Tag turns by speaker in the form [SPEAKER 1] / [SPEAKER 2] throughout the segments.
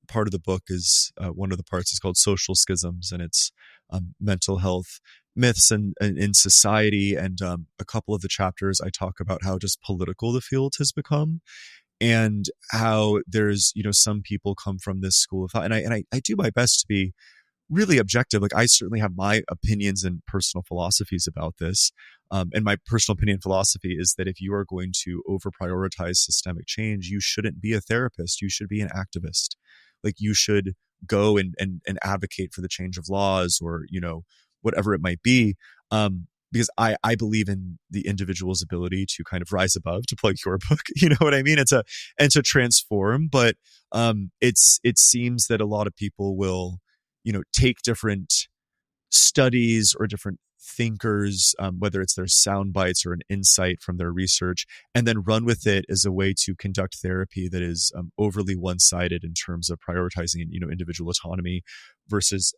[SPEAKER 1] part of the book is one of the parts is called social schisms, and it's mental health myths and in society. And a couple of the chapters I talk about how just political the field has become, and how there's, some people come from this school of thought, and I do my best to be really objective. Like, I certainly have my opinions and personal philosophies about this. And my personal opinion philosophy is that if you are going to over prioritize systemic change, you shouldn't be a therapist. You should be an activist. Like, you should go and advocate for the change of laws, or, whatever it might be. Because I believe in the individual's ability to kind of rise above, to plug your book, you know what I mean? And to transform. But it seems that a lot of people will, take different studies or different thinkers, whether it's their sound bites or an insight from their research, and then run with it as a way to conduct therapy that is overly one-sided in terms of prioritizing, individual autonomy versus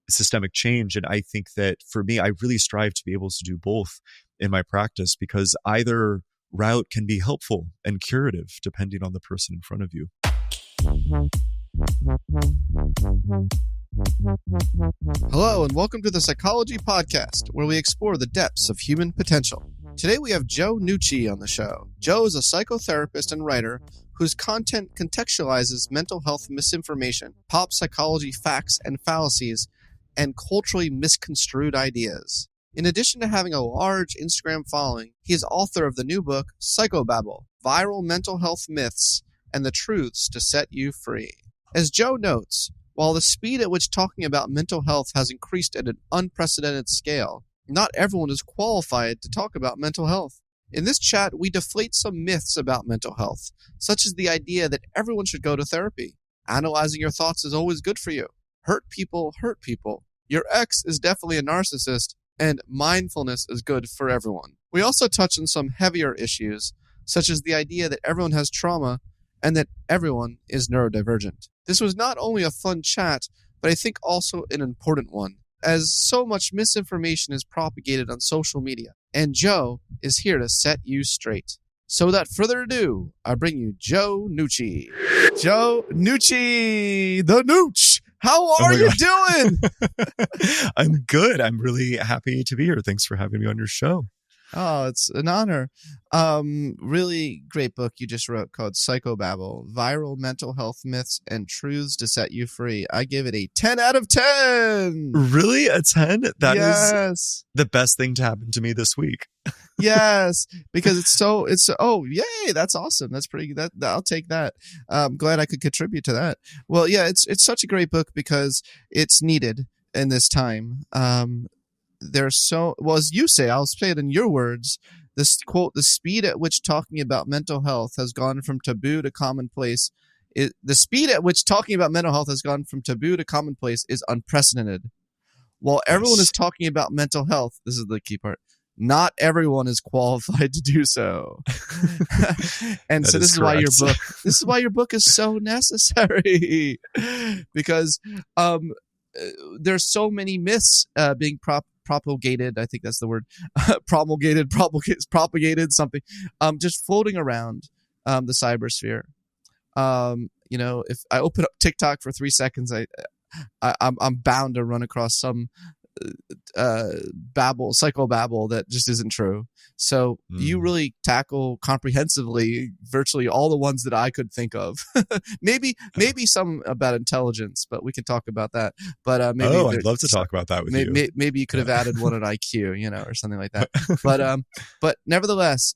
[SPEAKER 1] systemic change. And I think that for me, I really strive to be able to do both in my practice, because either route can be helpful and curative depending on the person in front of you.
[SPEAKER 2] Hello, and welcome to the Psychology Podcast, where we explore the depths of human potential. Today we have Joe Nucci on the show. Joe is a psychotherapist and writer whose content contextualizes mental health misinformation, pop psychology facts and fallacies, and culturally misconstrued ideas. In addition to having a large Instagram following, he is author of the new book, Psychobabble, Viral Mental Health Myths and the Truths to Set You Free. As Joe notes, while the speed at which talking about mental health has increased at an unprecedented scale, not everyone is qualified to talk about mental health. In this chat, we deflate some myths about mental health, such as the idea that everyone should go to therapy. Analyzing your thoughts is always good for you. Hurt people hurt people. Your ex is definitely a narcissist, and mindfulness is good for everyone. We also touch on some heavier issues, such as the idea that everyone has trauma and that everyone is neurodivergent. This was not only a fun chat, but I think also an important one, as so much misinformation is propagated on social media, and Joe is here to set you straight. So without further ado, I bring you Joe Nucci. Joe Nucci, the Nooch! How are you doing?
[SPEAKER 1] I'm good. I'm really happy to be here. Thanks for having me on your show.
[SPEAKER 2] Oh, it's an honor. Really great book you just wrote called Psychobabble, Viral Mental Health Myths and Truths to Set You Free. I give it a 10 out of 10.
[SPEAKER 1] Really? A 10? That
[SPEAKER 2] yes.
[SPEAKER 1] is the best thing to happen to me this week.
[SPEAKER 2] Yes, because yay, that's awesome. That's pretty good. I'll take that. Glad I could contribute to that. Well, yeah, it's such a great book because it's needed in this time. As you say, I'll say it in your words, this quote, the speed at which talking about mental health has gone from taboo to commonplace. The speed at which talking about mental health has gone from taboo to commonplace is unprecedented. While everyone is talking about mental health, this is the key part, not everyone is qualified to do so. And so this is why your book is so necessary, because there's so many myths being propagated. I think that's the word. Propagated something, just floating around the cybersphere. If I open up TikTok for 3 seconds, I'm bound to run across some psychobabble that just isn't true. So you really tackle comprehensively virtually all the ones that I could think of. maybe some about intelligence, but we can talk about that. But maybe
[SPEAKER 1] I'd love to talk about that with you.
[SPEAKER 2] Maybe you could have added one at IQ, or something like that. But nevertheless,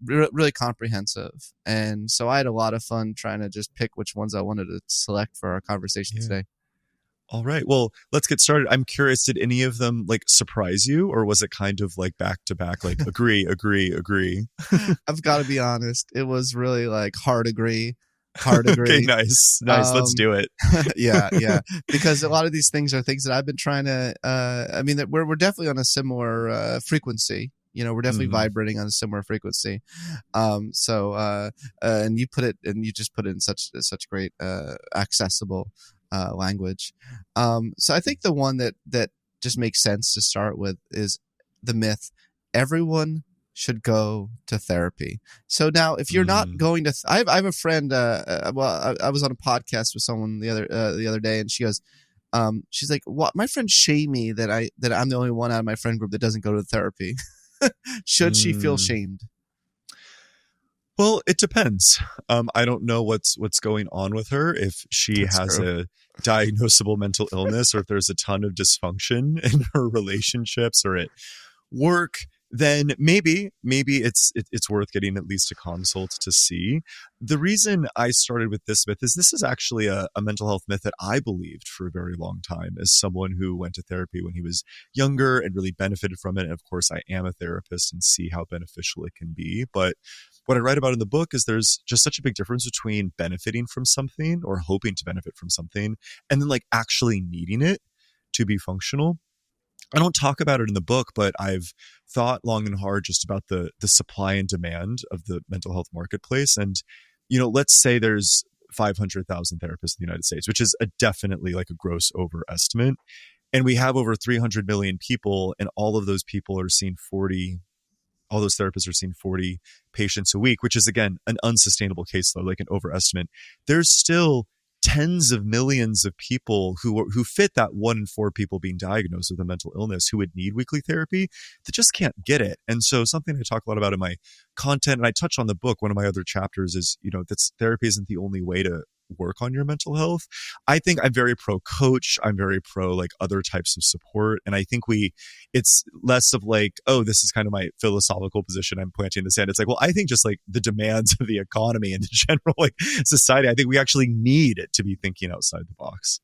[SPEAKER 2] really comprehensive. And so I had a lot of fun trying to just pick which ones I wanted to select for our conversation today.
[SPEAKER 1] All right. Well, let's get started. I'm curious, did any of them surprise you, or was it kind of back to back, agree?
[SPEAKER 2] I've got to be honest. It was really hard agree. Okay,
[SPEAKER 1] nice. Let's do it.
[SPEAKER 2] Yeah. Because a lot of these things are things that I've been trying to, that we're definitely on a similar frequency. We're definitely vibrating on a similar frequency. And you just put it in such great, accessible language. So I think the one that just makes sense to start with is the myth: everyone should go to therapy. So now, if you're not
[SPEAKER 1] Mm,
[SPEAKER 2] going to, I have a friend. I was on a podcast with someone the other day, and she goes, she's like, "What? My friends shame me that I'm the only one out of my friend group that doesn't go to therapy. Should she feel
[SPEAKER 1] mm.
[SPEAKER 2] shamed?"
[SPEAKER 1] Well, it depends. I don't know what's going on with her, if she
[SPEAKER 2] That's
[SPEAKER 1] has
[SPEAKER 2] true.
[SPEAKER 1] a diagnosable mental illness or if there's a ton of dysfunction in her relationships or at work. Then maybe it's worth getting at least a consult to see. The reason I started with this myth is this is actually a mental health myth that I believed for a very long time as someone who went to therapy when he was younger and really benefited from it. And of course, I am a therapist and see how beneficial it can be. But what I write about in the book is there's just such a big difference between benefiting from something or hoping to benefit from something and then like actually needing it to be functional. I don't talk about it in the book, but I've thought long and hard just about the supply and demand of the mental health marketplace. And, let's say there's 500,000 therapists in the United States, which is definitely like a gross overestimate. And we have over 300 million people, and all those therapists are seeing 40 patients a week, which is, again, an unsustainable caseload, like an overestimate. There's still tens of millions of people who fit that 1 in 4 people being diagnosed with a mental illness who would need weekly therapy that just can't get it. And so something I talk a lot about in my content, and I touch on the book, one of my other chapters is, that therapy isn't the only way to work on your mental health. I think I'm very pro coach. I'm very pro like other types of support. And I think it's less of like, oh, this is kind of my philosophical position I'm planting in the sand. It's like, well, I think just like the demands of the economy and the general like society, I think we actually need to be thinking outside the box.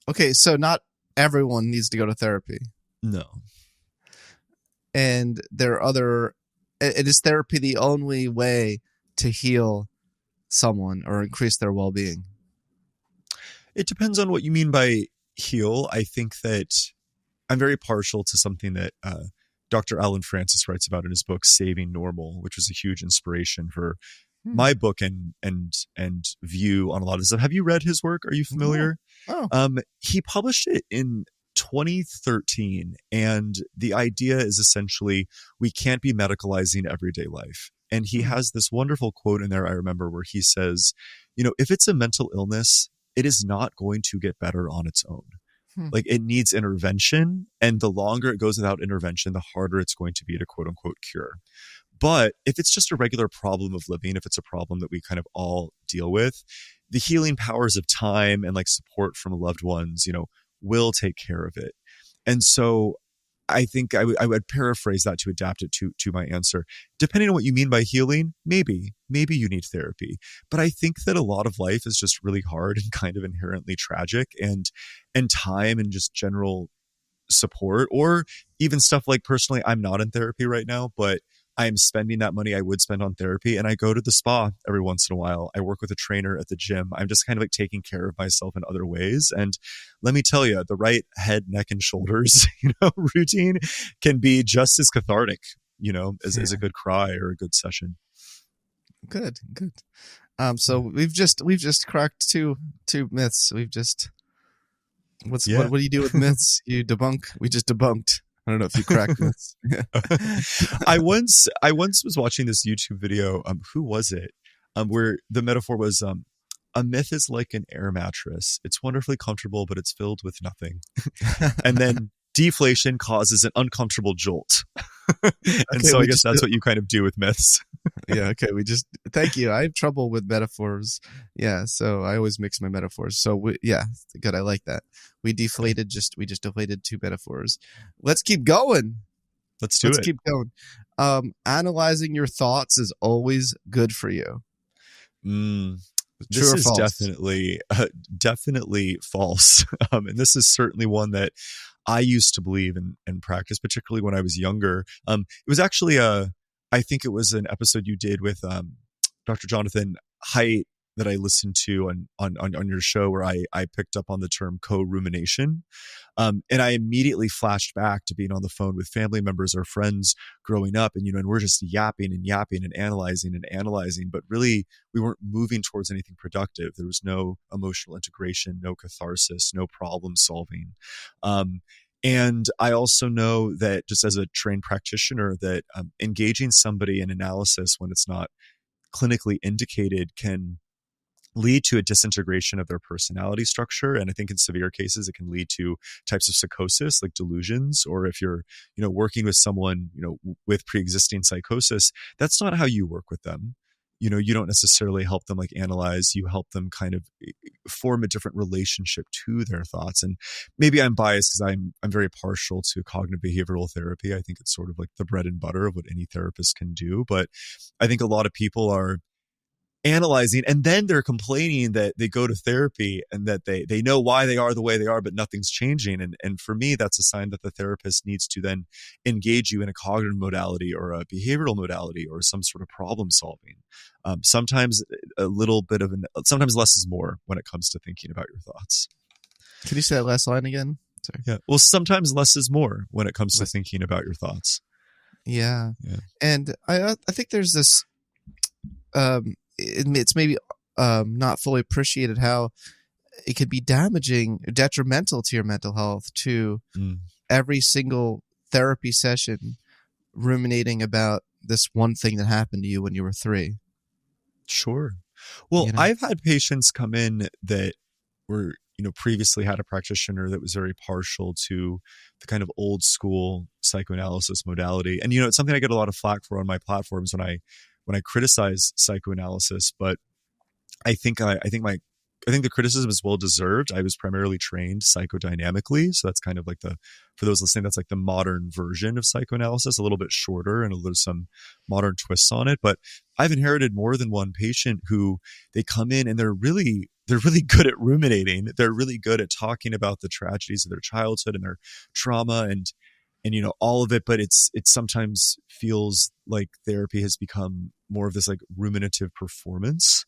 [SPEAKER 2] Okay, so not everyone needs to go to therapy,
[SPEAKER 1] No.
[SPEAKER 2] and there are other. It is therapy the only way to heal someone or increase their well-being?
[SPEAKER 1] It depends on what you mean by heal. I think that I'm very partial to something that Dr. Alan Francis writes about in his book Saving Normal, which was a huge inspiration for my book and view on a lot of this stuff. Have you read his work? Are you familiar?
[SPEAKER 2] No. Oh.
[SPEAKER 1] He published it in 2013, and the idea is essentially we can't be medicalizing everyday life. And he has this wonderful quote in there, I remember, where he says, if it's a mental illness, it is not going to get better on its own. Like it needs intervention. And the longer it goes without intervention, the harder it's going to be to quote unquote cure. But if it's just a regular problem of living, if it's a problem that we kind of all deal with, the healing powers of time and like support from loved ones, will take care of it. And so I think I would paraphrase that to adapt it to my answer. Depending on what you mean by healing, maybe you need therapy. But I think that a lot of life is just really hard and kind of inherently tragic, and time and just general support, or even stuff like personally, I'm not in therapy right now, but I'm spending that money I would spend on therapy, and I go to the spa every once in a while. I work with a trainer at the gym. I'm just kind of like taking care of myself in other ways. And let me tell you, the right head, neck, and shoulders, routine can be just as cathartic, as a good cry or a good session.
[SPEAKER 2] Good. So we've just cracked two myths. What do you do with myths? You debunk. We just debunked. I don't know if you cracked myths.
[SPEAKER 1] I once was watching this YouTube video. Who was it? Where the metaphor was, a myth is like an air mattress. It's wonderfully comfortable, but it's filled with nothing. And then deflation causes an uncomfortable jolt. And so I guess that's what you kind of do with myths.
[SPEAKER 2] Yeah. Okay. Thank you. I have trouble with metaphors. Yeah. So I always mix my metaphors. So good. I like that. We just deflated 2 metaphors. Let's keep going.
[SPEAKER 1] Let's keep
[SPEAKER 2] going. Analyzing your thoughts is always good for you.
[SPEAKER 1] This is definitely false. And this is certainly one that I used to believe and practice, particularly when I was younger. It was actually I think it was an episode you did with Dr. Jonathan Haidt that I listened to on your show, where I picked up on the term co-rumination. And I immediately flashed back to being on the phone with family members or friends growing up. And, and we're just yapping and analyzing, but really we weren't moving towards anything productive. There was no emotional integration, no catharsis, no problem solving. And I also know that just as a trained practitioner that engaging somebody in analysis when it's not clinically indicated can lead to a disintegration of their personality structure. And I think in severe cases, it can lead to types of psychosis like delusions, or if you're, working with someone, with pre-existing psychosis, that's not how you work with them. You don't necessarily help them like analyze, you help them kind of form a different relationship to their thoughts. And maybe I'm biased because I'm very partial to cognitive behavioral therapy. I think it's sort of like the bread and butter of what any therapist can do. But I think a lot of people are analyzing and then they're complaining that they go to therapy and that they know why they are the way they are, but nothing's changing. And for me, that's a sign that the therapist needs to then engage you in a cognitive modality or a behavioral modality or some sort of problem solving. Sometimes sometimes less is more when it comes to thinking about your thoughts.
[SPEAKER 2] Can you say that last line again? Sorry.
[SPEAKER 1] Yeah. Well, sometimes less is more when it comes to thinking about your thoughts.
[SPEAKER 2] Yeah. And I think there's this, it's maybe not fully appreciated how it could be detrimental to your mental health to every single therapy session ruminating about this one thing that happened to you when you were 3.
[SPEAKER 1] Sure. Well, I've had patients come in that were, previously had a practitioner that was very partial to the kind of old school psychoanalysis modality. And, it's something I get a lot of flack for on my platforms when I criticize psychoanalysis, but I think the criticism is well deserved. I was primarily trained psychodynamically, so that's kind of like for those listening, that's like the modern version of psychoanalysis, a little bit shorter and there's some modern twists on it. But I've inherited more than one patient who they come in and they're really good at ruminating. They're really good at talking about the tragedies of their childhood and their trauma and all of it, but it sometimes feels like therapy has become more of this like ruminative performance.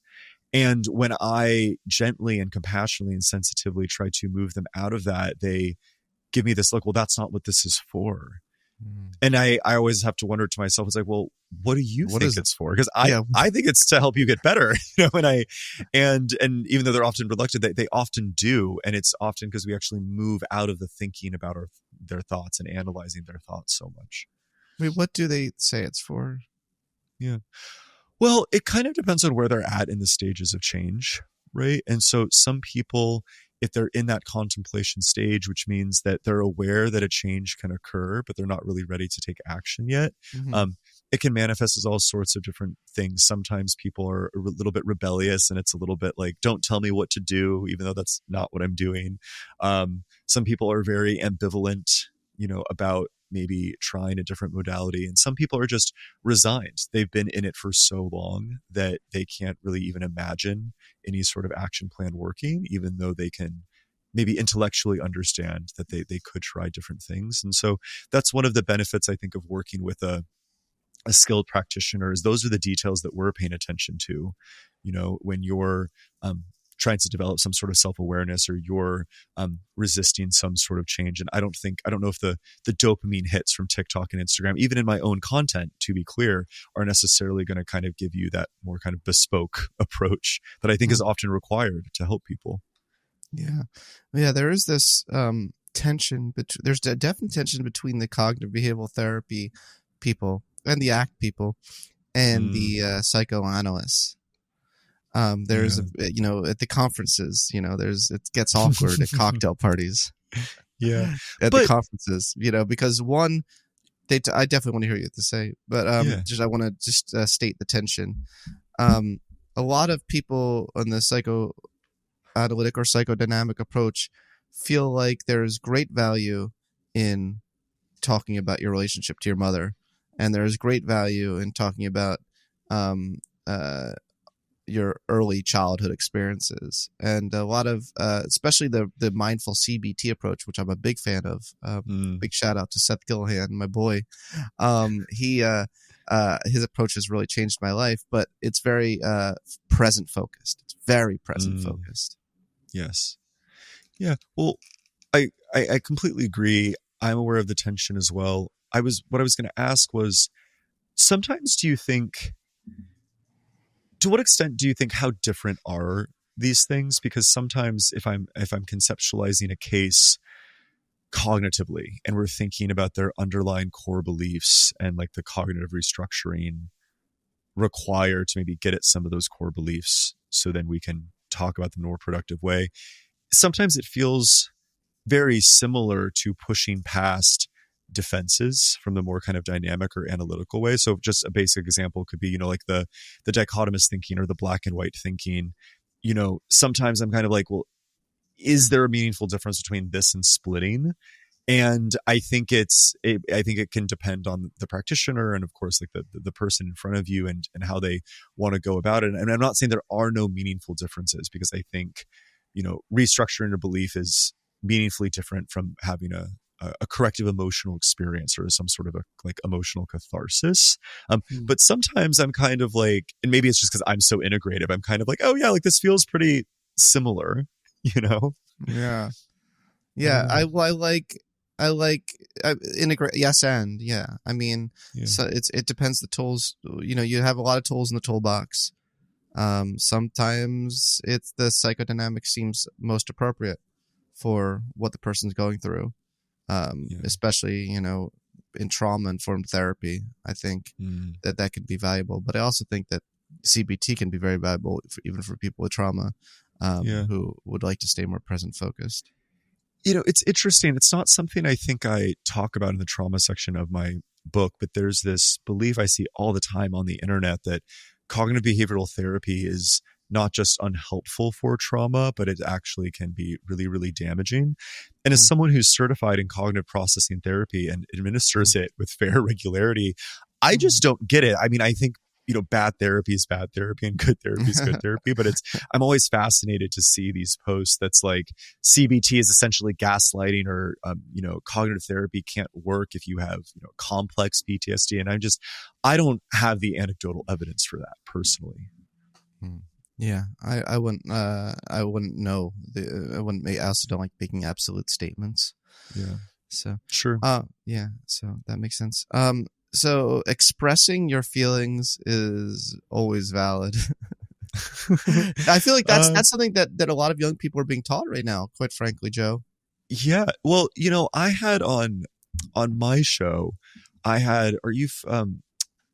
[SPEAKER 1] And when I gently and compassionately and sensitively try to move them out of that, they give me this look, well, that's not what this is for. And I always have to wonder to myself, it's like, well, what do you think it's for? Because I think it's to help you get better, and even though they're often reluctant, they often do. And it's often because we actually move out of the thinking about their thoughts and analyzing their thoughts so much.
[SPEAKER 2] Wait, what do they say it's for?
[SPEAKER 1] Yeah. Well, it kind of depends on where they're at in the stages of change, right? And so some people, if they're in that contemplation stage, which means that they're aware that a change can occur, but they're not really ready to take action yet, it can manifest as all sorts of different things. Sometimes people are a little bit rebellious and it's a little bit like, don't tell me what to do, even though that's not what I'm doing. Some people are very ambivalent, about maybe trying a different modality. And some people are just resigned. They've been in it for so long that they can't really even imagine any sort of action plan working, even though they can maybe intellectually understand that they could try different things. And so that's one of the benefits, I think, of working with a skilled practitioner is those are the details that we're paying attention to, when you're trying to develop some sort of self-awareness or you're resisting some sort of change. And I don't know if the dopamine hits from TikTok and Instagram, even in my own content, to be clear, are necessarily going to kind of give you that more kind of bespoke approach that I think is often required to help people.
[SPEAKER 2] Yeah. Yeah. There is this tension, there's a definite tension between the cognitive behavioral therapy people and the ACT people and the psychoanalysts. There's at the conferences, it gets awkward at cocktail parties.
[SPEAKER 1] Yeah.
[SPEAKER 2] The conferences, because one, I definitely want to hear you to say, but I want to just state the tension. A lot of people on the psychoanalytic or psychodynamic approach feel like there's great value in talking about your relationship to your mother, and there's great value in talking about your early childhood experiences. And a lot of especially the mindful CBT approach, which I'm a big fan of. Big shout out to Seth Gillihan, my boy. He his approach has really changed my life, but it's very present focused. It's very present focused.
[SPEAKER 1] Yes. Yeah. Well, I completely agree. I'm aware of the tension as well. What I was going to ask was, sometimes to what extent do you think how different are these things? Because sometimes if I'm conceptualizing a case, cognitively, and we're thinking about their underlying core beliefs and like the cognitive restructuring required to maybe get at some of those core beliefs so then we can talk about them in a more productive way. Sometimes it feels very similar to pushing past defenses from the more kind of dynamic or analytical way. So just a basic example could be, like the dichotomous thinking or the black and white thinking. Sometimes I'm kind of like, well, is there a meaningful difference between this and splitting? And I think it can depend on the practitioner and of course like the person in front of you and how they want to go about it. And I'm not saying there are no meaningful differences, because I think, restructuring a belief is meaningfully different from having a corrective emotional experience or some sort of a like emotional catharsis. But sometimes I'm kind of like, and maybe it's just because I'm so integrative, I'm kind of like, oh yeah, like this feels pretty similar,
[SPEAKER 2] Yeah. Yeah. I like integrate. Yes. And yeah, I mean, so it depends the tools, you have a lot of tools in the toolbox. Sometimes it's the psychodynamic seems most appropriate for what the person's going through. Especially, in trauma-informed therapy, I think that can be valuable. But I also think that CBT can be very valuable even for people with trauma who would like to stay more present-focused.
[SPEAKER 1] It's interesting. It's not something I think I talk about in the trauma section of my book, but there's this belief I see all the time on the internet that cognitive behavioral therapy is not just unhelpful for trauma, but it actually can be really, really damaging. And as someone who's certified in cognitive processing therapy and administers it with fair regularity, I just don't get it. I mean, I think, bad therapy is bad therapy and good therapy is good therapy, but I'm always fascinated to see these posts that's like CBT is essentially gaslighting, or, cognitive therapy can't work if you have, complex PTSD. And I don't have the anecdotal evidence for that personally.
[SPEAKER 2] Yeah, I wouldn't know. I also don't like making absolute statements.
[SPEAKER 1] Yeah.
[SPEAKER 2] So
[SPEAKER 1] sure.
[SPEAKER 2] Yeah. So that makes sense. So expressing your feelings is always valid. I feel like that's something that a lot of young people are being taught right now, quite frankly, Joe.
[SPEAKER 1] Yeah. Well, I had on my show, are you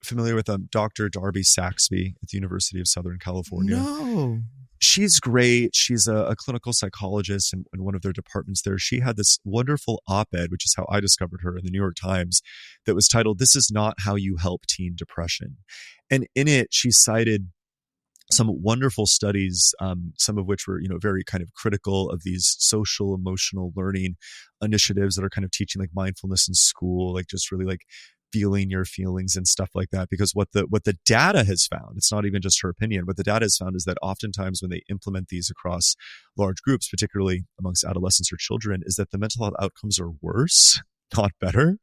[SPEAKER 1] familiar with Dr. Darby Saxby at the University of Southern California?
[SPEAKER 2] No.
[SPEAKER 1] She's great. She's a clinical psychologist in one of their departments there. She had this wonderful op-ed, which is how I discovered her, in the New York Times, that was titled, "This is Not How You Help Teen Depression." And in it, she cited some wonderful studies, some of which were, very kind of critical of these social emotional learning initiatives that are kind of teaching like mindfulness in school, like just really like feeling your feelings and stuff like that. Because what the data has found, it's not even just her opinion, what the data has found is that oftentimes when they implement these across large groups, particularly amongst adolescents or children, is that the mental health outcomes are worse, not better,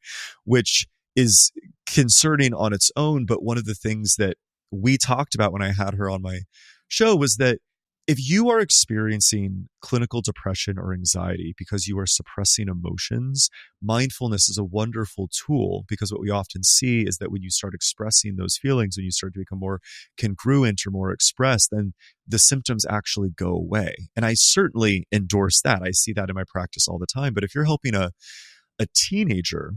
[SPEAKER 1] which is concerning on its own. But one of the things that we talked about when I had her on my show was that if you are experiencing clinical depression or anxiety because you are suppressing emotions, mindfulness is a wonderful tool, because what we often see is that when you start expressing those feelings, when you start to become more congruent or more expressed, then the symptoms actually go away. And I certainly endorse that. I see that in my practice all the time. But if you're helping a teenager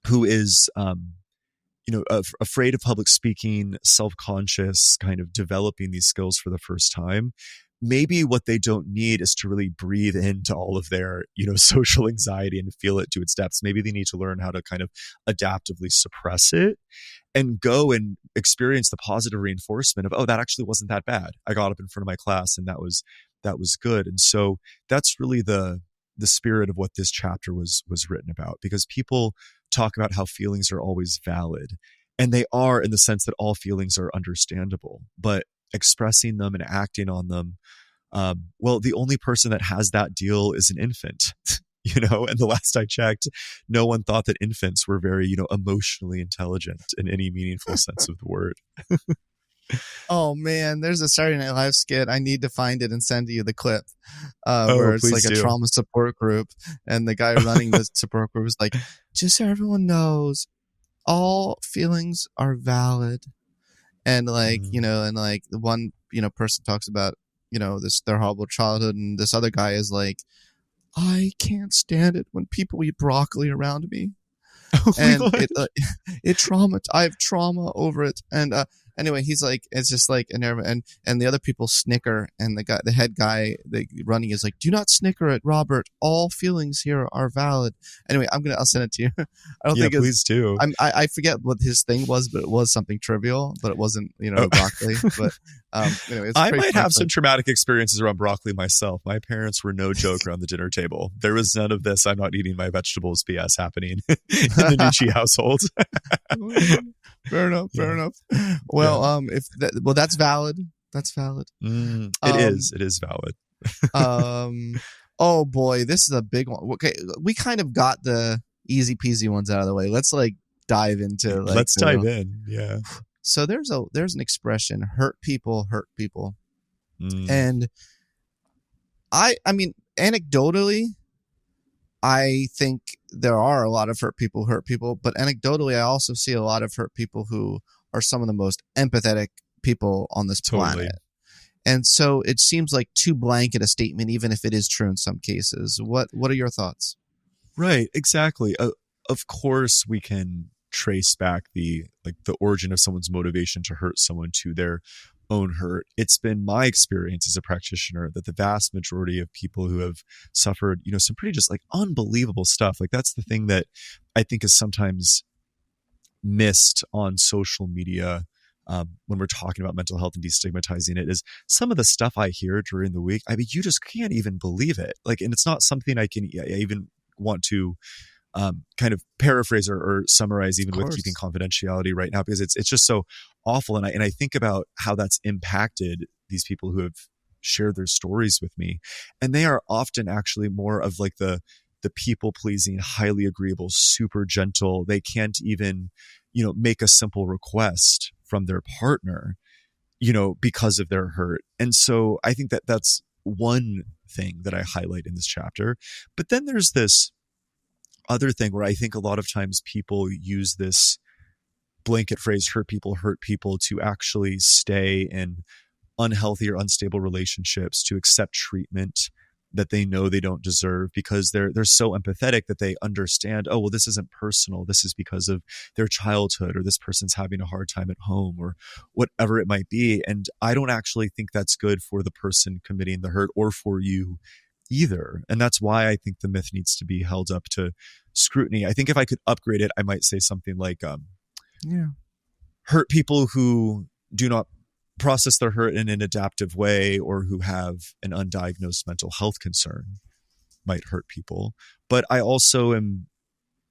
[SPEAKER 1] who is afraid of public speaking, self-conscious, kind of developing these skills for the first time, maybe what they don't need is to really breathe into all of their, social anxiety and feel it to its depths. Maybe they need to learn how to kind of adaptively suppress it and go and experience the positive reinforcement of, oh, that actually wasn't that bad. I got up in front of my class and that was good. And so that's really the spirit of what this chapter was written about, because people talk about how feelings are always valid, and they are, in the sense that all feelings are understandable, but expressing them and acting on them, well, the only person that has that deal is an infant. And the last I checked, no one thought that infants were very, emotionally intelligent in any meaningful sense of the word.
[SPEAKER 2] Oh man, there's a Saturday Night Live skit. I need to find it and send you the clip where it's like a trauma support group, and the guy running the support group is like, just so everyone knows, all feelings are valid. And like, and like the one, person talks about, this their horrible childhood, and this other guy is like, I can't stand it when people eat broccoli around me.
[SPEAKER 1] Oh my
[SPEAKER 2] And
[SPEAKER 1] God.
[SPEAKER 2] I have trauma over it. And anyway, he's like, it's just like, and the other people snicker, and the head guy running is like, do not snicker at Robert. All feelings here are valid. Anyway, I'll send it to you. I don't think
[SPEAKER 1] please do.
[SPEAKER 2] I forget what his thing was, but it was something trivial, but it wasn't, broccoli. But anyway, it's
[SPEAKER 1] I
[SPEAKER 2] pretty
[SPEAKER 1] might
[SPEAKER 2] fun.
[SPEAKER 1] have some traumatic experiences around broccoli myself. My parents were no joke around the dinner table. There was none of this "I'm not eating my vegetables" BS happening in the Nucci household.
[SPEAKER 2] Fair enough. Well, that's valid. That's valid.
[SPEAKER 1] It is valid.
[SPEAKER 2] Oh boy, this is a big one. Okay, we kind of got the easy peasy ones out of the way. Let's dive into
[SPEAKER 1] let's dive in. Yeah.
[SPEAKER 2] So there's an expression, hurt people. And I mean, anecdotally, I think there are a lot of hurt people, but anecdotally, I also see a lot of hurt people who are some of the most empathetic people on this planet. And so it seems like too blanket a statement, even if it is true in some cases. What are your thoughts?
[SPEAKER 1] Right, exactly. Of course, we can trace back the origin of someone's motivation to hurt someone to their own hurt. It's been my experience as a practitioner that the vast majority of people who have suffered, some pretty just unbelievable stuff. That's the thing that I think is sometimes missed on social media when we're talking about mental health and destigmatizing it, is some of the stuff I hear during the week. I mean, you just can't even believe it. And it's not something I even want to kind of paraphrase or summarize, even with keeping confidentiality right now, because it's just so awful. And I think about how that's impacted these people who have shared their stories with me, and they are often actually more of the people pleasing, highly agreeable, super gentle. They can't even make a simple request from their partner, because of their hurt. And so I think that that's one thing that I highlight in this chapter. But then there's this other thing where I think a lot of times people use this blanket phrase, hurt people, to actually stay in unhealthy or unstable relationships, to accept treatment that they know they don't deserve, because they're so empathetic that they understand, oh, well, this isn't personal. This is because of their childhood, or this person's having a hard time at home, or whatever it might be. And I don't actually think that's good for the person committing the hurt, or for you either. And that's why I think the myth needs to be held up to scrutiny. I think if I could upgrade it, I might say something like, hurt people who do not process their hurt in an adaptive way, or who have an undiagnosed mental health concern, might hurt people. But I also am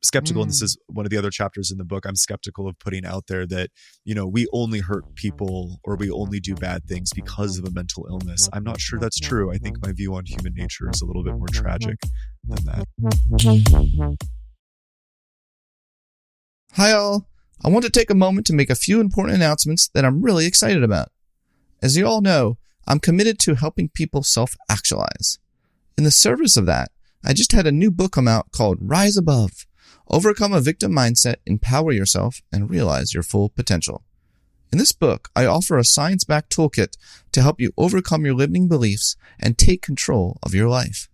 [SPEAKER 1] skeptical, and this is one of the other chapters in the book, I'm skeptical of putting out there that, we only hurt people, or we only do bad things because of a mental illness. I'm not sure that's true. I think my view on human nature is a little bit more tragic than that.
[SPEAKER 2] Hi all. I want to take a moment to make a few important announcements that I'm really excited about. As you all know, I'm committed to helping people self-actualize. In the service of that, I just had a new book come out called Rise Above: Overcome a Victim Mindset, Empower Yourself, and Realize Your Full Potential. In this book, I offer a science-backed toolkit to help you overcome your limiting beliefs and take control of your life.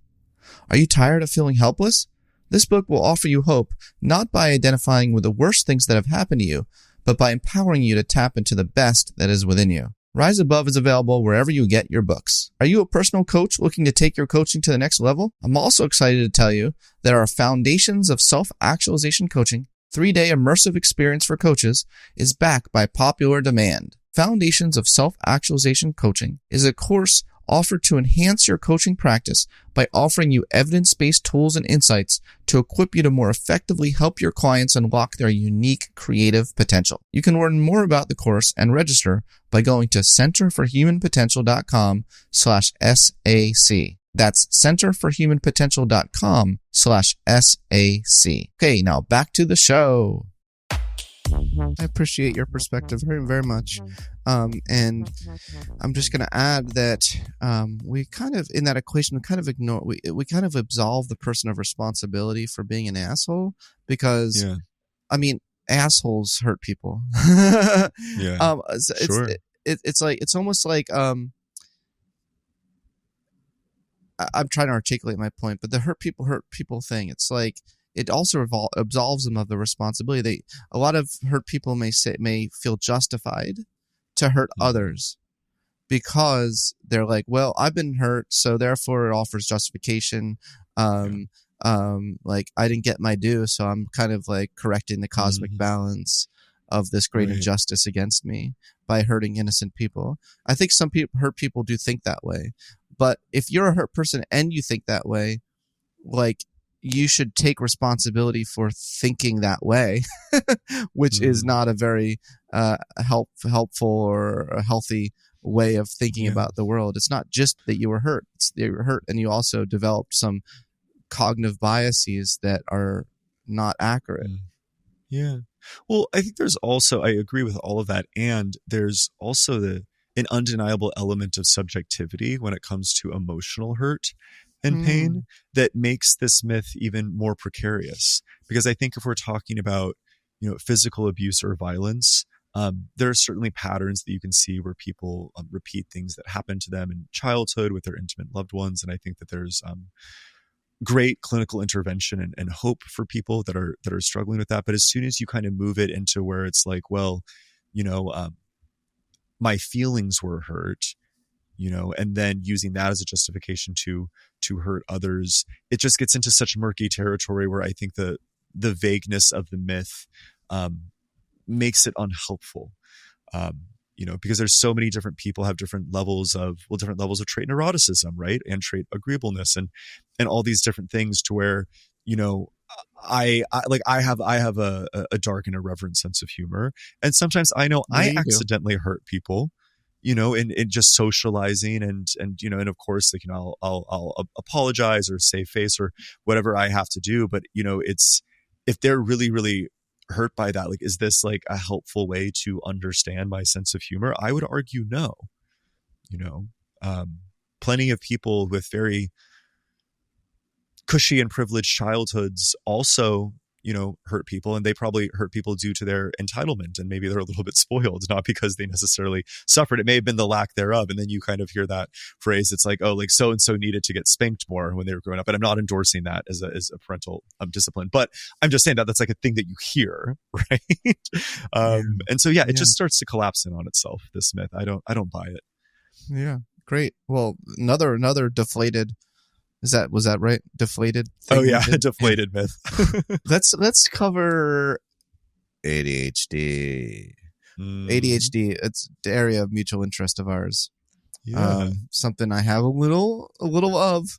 [SPEAKER 2] Are you tired of feeling helpless? This book will offer you hope, not by identifying with the worst things that have happened to you, but by empowering you to tap into the best that is within you. Rise Above is available wherever you get your books. Are you a personal coach looking to take your coaching to the next level? I'm also excited to tell you that our Foundations of Self-Actualization Coaching 3-day immersive experience for coaches is back by popular demand. Foundations of Self-Actualization Coaching is a course offered to enhance your coaching practice by offering you evidence-based tools and insights to equip you to more effectively help your clients unlock their unique creative potential. You can learn more about the course and register by going to centerforhumanpotential.com/SAC. That's centerforhumanpotential.com/SAC. Okay, now back to the show. I appreciate your perspective very, very much. And I'm just going to add that we kind of, in that equation, we kind of absolve the person of responsibility for being an asshole, because, I mean, assholes hurt people. It's almost like, I'm trying to articulate my point, but the hurt people thing, it's like it also absolves them of the responsibility. A lot of hurt people may feel justified to hurt others because they're like, well, I've been hurt, so therefore it offers justification. Like I didn't get my due, so I'm kind of like correcting the cosmic balance of this great injustice against me by hurting innocent people. I think some hurt people do think that way. But if you're a hurt person and you think that way, like you should take responsibility for thinking that way, which is not a very helpful or a healthy way of thinking about the world. It's not just that you were hurt. It's that you were hurt and you also developed some cognitive biases that are not accurate.
[SPEAKER 1] Yeah. Well, I think there's also, I agree with all of that. And there's also an undeniable element of subjectivity when it comes to emotional hurt and pain that makes this myth even more precarious. Because I think if we're talking about, physical abuse or violence, there are certainly patterns that you can see where people repeat things that happened to them in childhood with their intimate loved ones. And I think that there's great clinical intervention and hope for people that are struggling with that. But as soon as you kind of move it into where it's like, well, my feelings were hurt, and then using that as a justification to hurt others, it just gets into such murky territory where I think the vagueness of the myth makes it unhelpful. Because there's so many different people have different levels of trait neuroticism, right? And trait agreeableness and all these different things to where, I have a dark and irreverent sense of humor. And sometimes I know I accidentally hurt people, in just socializing and of course, like, I'll apologize or save face or whatever I have to do. But, it's, if they're really, really hurt by that, like, is this like a helpful way to understand my sense of humor? I would argue no. Plenty of people with very cushy and privileged childhoods also hurt people, and they probably hurt people due to their entitlement, and maybe they're a little bit spoiled, not because they necessarily suffered. It may have been the lack thereof. And then you kind of hear that phrase, it's like, oh, like so and so needed to get spanked more when they were growing up. And I'm not endorsing that as a parental discipline, but I'm just saying that that's like a thing that you hear, right? And so it just starts to collapse in on itself, this myth. I don't buy it.
[SPEAKER 2] Yeah, great. Well, another deflated. Was that right? Deflated thing?
[SPEAKER 1] Oh yeah, deflated myth.
[SPEAKER 2] Let's cover ADHD. ADHD, it's the area of mutual interest of ours.
[SPEAKER 1] Yeah.
[SPEAKER 2] Something I have a little of.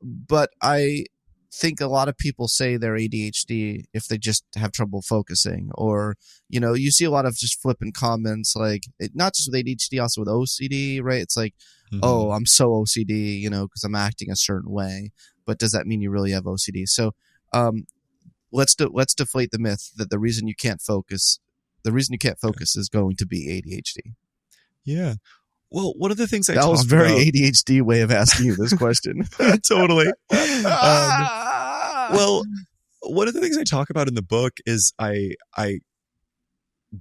[SPEAKER 2] But I think a lot of people say they're ADHD if they just have trouble focusing, or you see a lot of just flippant comments, like not just with ADHD, also with OCD, right? It's like, oh, I'm so OCD, because I'm acting a certain way. But does that mean you really have OCD? So, let's deflate the myth that the reason you can't focus is going to be ADHD.
[SPEAKER 1] Yeah. Well, one of the things
[SPEAKER 2] that was very ADHD way of asking you this question.
[SPEAKER 1] Totally. Well, one of the things I talk about in the book is I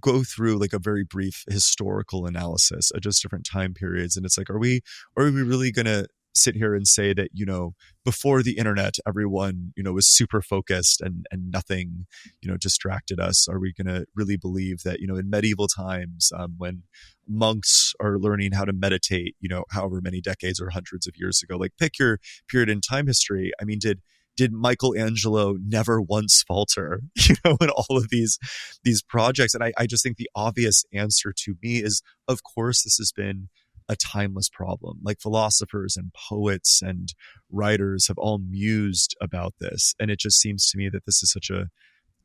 [SPEAKER 1] go through like a very brief historical analysis of just different time periods. And it's like, are we really going to sit here and say that, before the internet, everyone, was super focused and nothing, distracted us? Are we going to really believe that, in medieval times, when monks are learning how to meditate, however many decades or hundreds of years ago, like pick your period in time history. I mean, did Michelangelo never once falter, in all of these projects? And I just think the obvious answer to me is, of course, this has been a timeless problem. Like philosophers and poets and writers have all mused about this. And it just seems to me that this is such a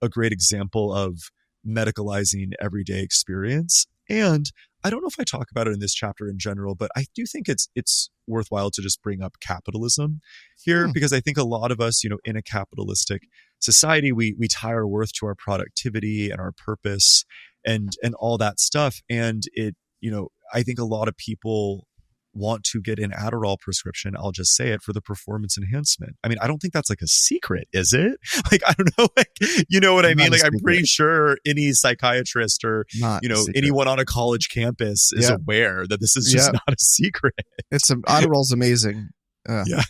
[SPEAKER 1] great example of medicalizing everyday experience. And I don't know if I talk about it in this chapter in general, but I do think it's worthwhile to just bring up capitalism here, because I think a lot of us, in a capitalistic society, we tie our worth to our productivity and our purpose and all that stuff. And it, I think a lot of people want to get an Adderall prescription, I'll just say it, for the performance enhancement. I mean, I don't think that's like a secret, is it? Like, I don't know, like, you know what I mean? Like, I'm pretty sure any psychiatrist or, anyone on a college campus is aware that this is just not a secret.
[SPEAKER 2] Adderall's amazing.
[SPEAKER 1] Yeah.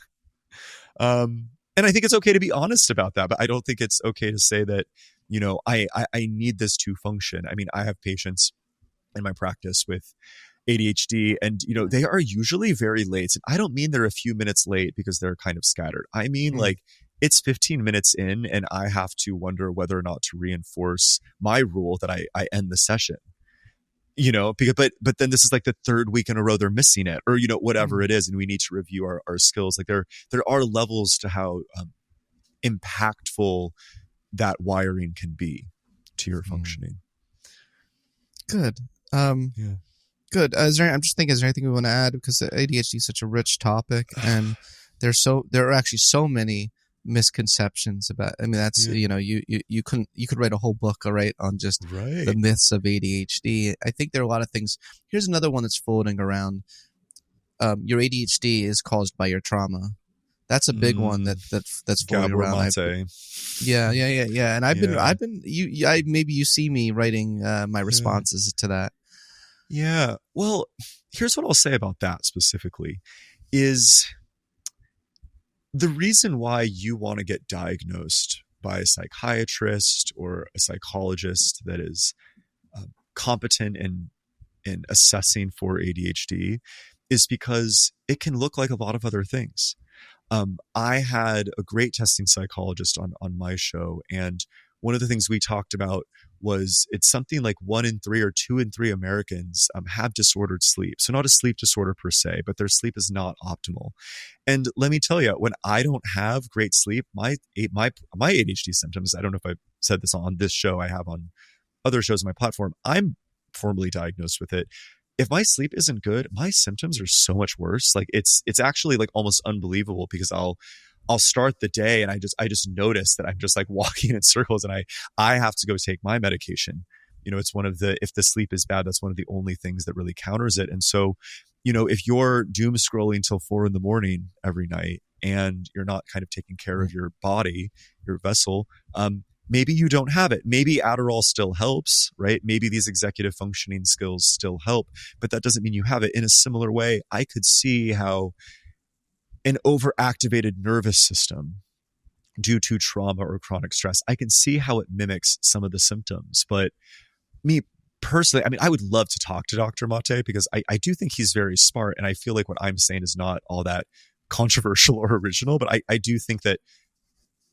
[SPEAKER 1] And I think it's okay to be honest about that, but I don't think it's okay to say that, I need this to function. I mean, I have patients in my practice with ADHD, and they are usually very late. And I don't mean they're a few minutes late because they're kind of scattered. I mean, like, it's 15 minutes in and I have to wonder whether or not to reinforce my rule that I end the session. Because, but then this is like the third week in a row they're missing it, or whatever it is, and we need to review our skills. Like, there are levels to how impactful that wiring can be to your functioning.
[SPEAKER 2] Good. Good. I'm just thinking, is there anything we want to add? Because ADHD is such a rich topic, and there are actually so many misconceptions about. I mean, that's you could write a whole book, right, on just the myths of ADHD. I think there are a lot of things. Here's another one that's floating around. Your ADHD is caused by your trauma. That's a big one that's floating around. Yeah. And maybe you see me writing my responses to that.
[SPEAKER 1] Yeah. Well, here's what I'll say about that specifically is the reason why you want to get diagnosed by a psychiatrist or a psychologist that is competent in assessing for ADHD is because it can look like a lot of other things. I had a great testing psychologist on my show, and one of the things we talked about was it's something like 1 in 3 or 2 in 3 Americans have disordered sleep. So not a sleep disorder per se, but their sleep is not optimal. And let me tell you, when I don't have great sleep, my ADHD symptoms, I don't know if I've said this on this show, I have on other shows on my platform, I'm formally diagnosed with it. If my sleep isn't good, my symptoms are so much worse. Like it's actually like almost unbelievable because I'll start the day and I just notice that I'm just like walking in circles and I have to go take my medication. It's one of if the sleep is bad, that's one of the only things that really counters it. And so, if you're doom scrolling till 4 a.m. every night and you're not kind of taking care of your body, your vessel, maybe you don't have it. Maybe Adderall still helps, right? Maybe these executive functioning skills still help, but that doesn't mean you have it. In a similar way, I could see how an overactivated nervous system due to trauma or chronic stress, I can see how it mimics some of the symptoms. But me personally, I mean, I would love to talk to Dr. Mate because I do think he's very smart. And I feel like what I'm saying is not all that controversial or original, but I do think that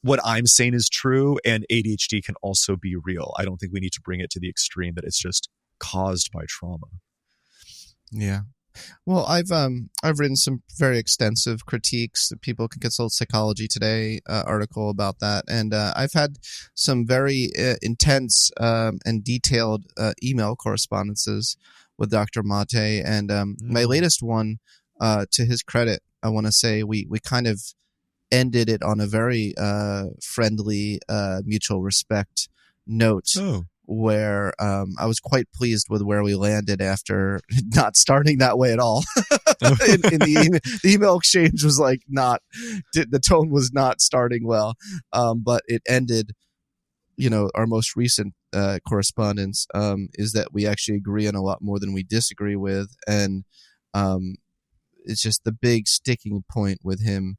[SPEAKER 1] what I'm saying is true, and ADHD can also be real. I don't think we need to bring it to the extreme that it's just caused by trauma.
[SPEAKER 2] Yeah. Well, I've written some very extensive critiques. People can consult Psychology Today article about that, and I've had some very intense and detailed email correspondences with Dr. Mate, and my latest one, to his credit, I want to say we kind of ended it on a very friendly, mutual respect note.
[SPEAKER 1] Oh.
[SPEAKER 2] Where I was quite pleased with where we landed after not starting that way at all. in the email exchange was like the tone was not starting well, but it ended. Our most recent correspondence is that we actually agree on a lot more than we disagree with, and it's just the big sticking point with him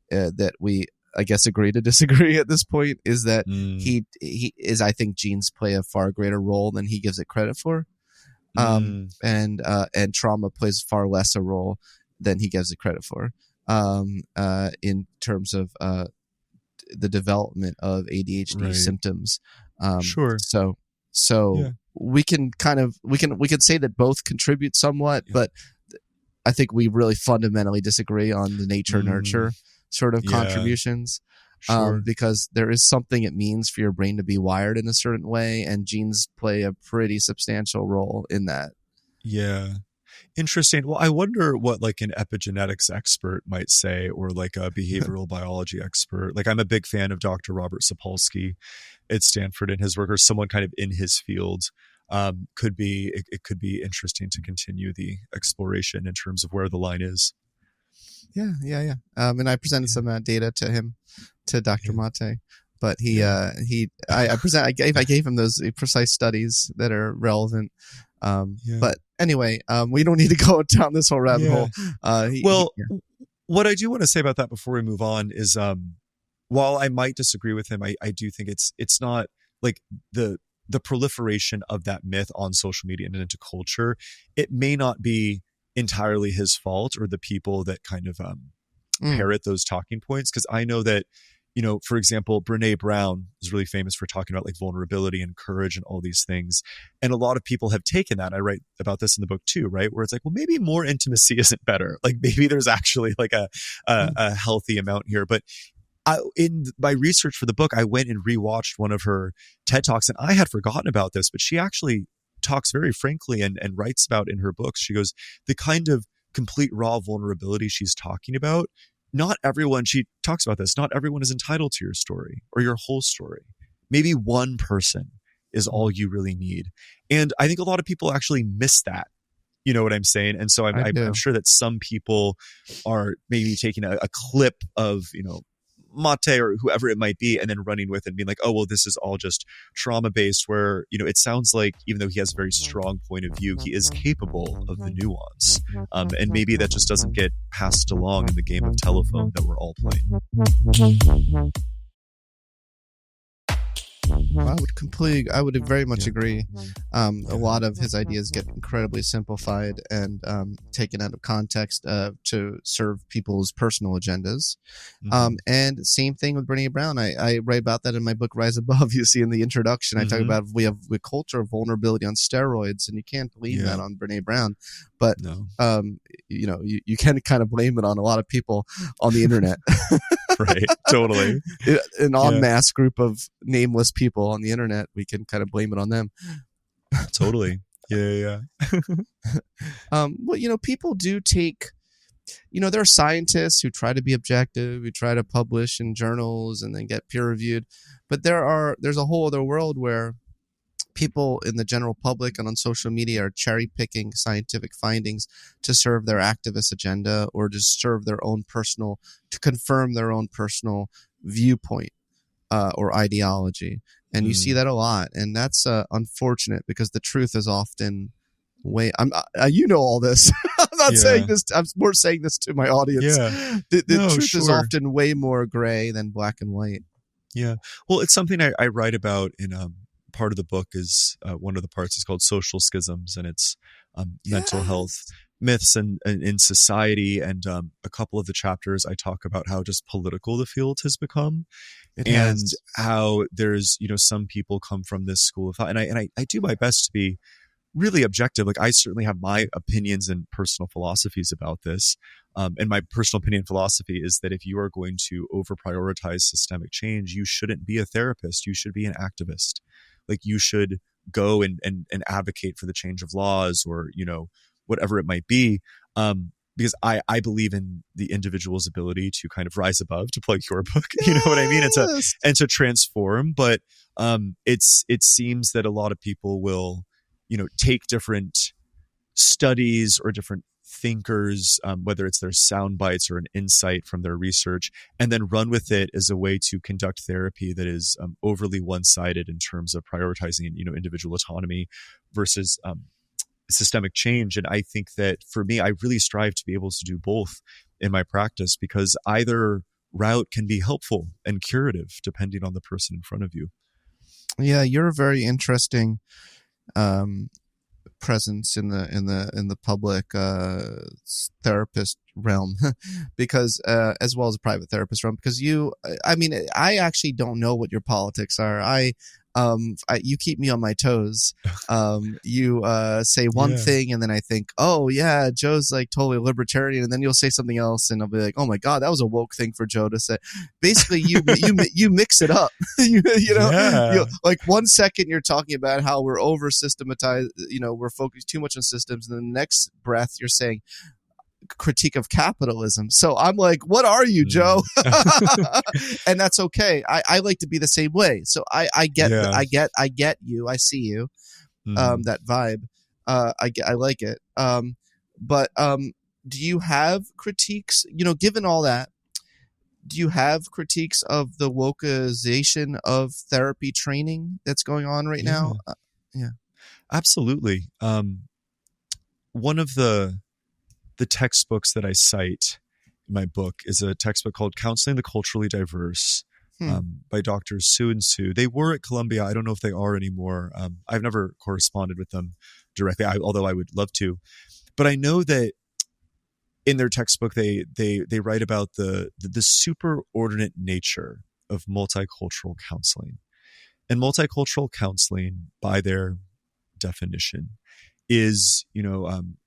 [SPEAKER 2] that we, I guess, agree to disagree at this point is that he is, I think genes play a far greater role than he gives it credit for. And trauma plays far less a role than he gives it credit for, in terms of, the development of ADHD symptoms.
[SPEAKER 1] Sure.
[SPEAKER 2] So yeah. we can say that both contribute somewhat, but I think we really fundamentally disagree on the nature nurture sort of contributions, because there is something it means for your brain to be wired in a certain way, and genes play a pretty substantial role in that.
[SPEAKER 1] Yeah. Interesting. Well, I wonder what like an epigenetics expert might say, or like a behavioral biology expert. Like, I'm a big fan of Dr. Robert Sapolsky at Stanford and his work, or someone kind of in his field. it could be interesting to continue the exploration in terms of where the line is.
[SPEAKER 2] Yeah. And I presented some data to him, to Dr. Mate, but I gave him those precise studies that are relevant. But anyway, we don't need to go down this whole rabbit hole.
[SPEAKER 1] What I do want to say about that before we move on is, while I might disagree with him, I do think it's not like the proliferation of that myth on social media and into culture. It may not be entirely his fault or the people that kind of parrot those talking points. Because I know that, for example, Brene Brown is really famous for talking about like vulnerability and courage and all these things. And a lot of people have taken that. I write about this in the book too, right? Where it's like, well, maybe more intimacy isn't better. Like maybe there's actually like a healthy amount here. But in my research for the book, I went and rewatched one of her TED Talks, and I had forgotten about this, but she actually talks very frankly and writes about in her books. She goes, the kind of complete raw vulnerability she's talking about, she talks about this, not everyone is entitled to your story or your whole story. Maybe one person is all you really need. And I think a lot of people actually miss that. You know what I'm saying? And so I'm sure that some people are maybe taking a clip of, Mate or whoever it might be, and then running with it and being like, oh, well, this is all just trauma-based, where, it sounds like even though he has a very strong point of view, he is capable of the nuance. And maybe that just doesn't get passed along in the game of telephone that we're all playing.
[SPEAKER 2] I would very much agree. A lot of his ideas get incredibly simplified and taken out of context to serve people's personal agendas. And same thing with Brene Brown. I write about that in my book, Rise Above. You see in the introduction, I talk about we have a culture of vulnerability on steroids, and you can't blame that on Brene Brown. But, you can kind of blame it on a lot of people on the internet.
[SPEAKER 1] Right. Totally.
[SPEAKER 2] An en masse group of nameless people on the internet, we can kind of blame it on them.
[SPEAKER 1] Totally. Yeah.
[SPEAKER 2] Well, people do take, there are scientists who try to be objective, who try to publish in journals and then get peer reviewed. But there's a whole other world where people in the general public and on social media are cherry picking scientific findings to serve their activist agenda or to serve to confirm their own personal viewpoint or ideology. And you see that a lot. And that's unfortunate because the truth is often all this. I'm not saying this. I'm more saying this to my audience.
[SPEAKER 1] Yeah.
[SPEAKER 2] The truth is often way more gray than black and white.
[SPEAKER 1] Yeah. Well, it's something I write about in part of the book is one of the parts is called Social Schisms, and it's mental health myths and in society. And a couple of the chapters I talk about how just political the field has become, how there's some people come from this school of thought, and I do my best to be really objective. Like I certainly have my opinions and personal philosophies about this. And my personal opinion philosophy is that if you are going to over prioritize systemic change, you shouldn't be a therapist. You should be an activist. Like you should go and advocate for the change of laws or, whatever it might be. Because I believe in the individual's ability to kind of rise above, to plug your book, you know what I mean? And to transform. But it seems that a lot of people will, take different studies or different thinkers, whether it's their sound bites or an insight from their research, and then run with it as a way to conduct therapy that is overly one-sided in terms of prioritizing, individual autonomy versus systemic change. And I think that for me, I really strive to be able to do both in my practice, because either route can be helpful and curative depending on the person in front of you.
[SPEAKER 2] Yeah, you're a very interesting presence in the public therapist realm because as well as a private therapist realm, because I actually don't know what your politics are. You keep me on my toes. You say one thing and then I think, oh yeah, Joe's like totally libertarian, and then you'll say something else and I'll be like, oh my God, that was a woke thing for Joe to say. Basically, you mix it up. Like 1 second you're talking about how we're over systematized, we're focused too much on systems, and then the next breath you're saying critique of capitalism. So I'm like, what are you, Joe? And that's okay. I like to be the same way. So I get you. I see you. that vibe. I like it. But do you have critiques? Given all that, do you have critiques of the wokeization of therapy training that's going on right now? Yeah,
[SPEAKER 1] absolutely. One of the textbooks that I cite in my book is a textbook called Counseling the Culturally Diverse by Drs. Su and Su. They were at Columbia. I don't know if they are anymore. I've never corresponded with them directly, although I would love to. But I know that in their textbook, they write about the superordinate nature of multicultural counseling. And multicultural counseling, by their definition, is,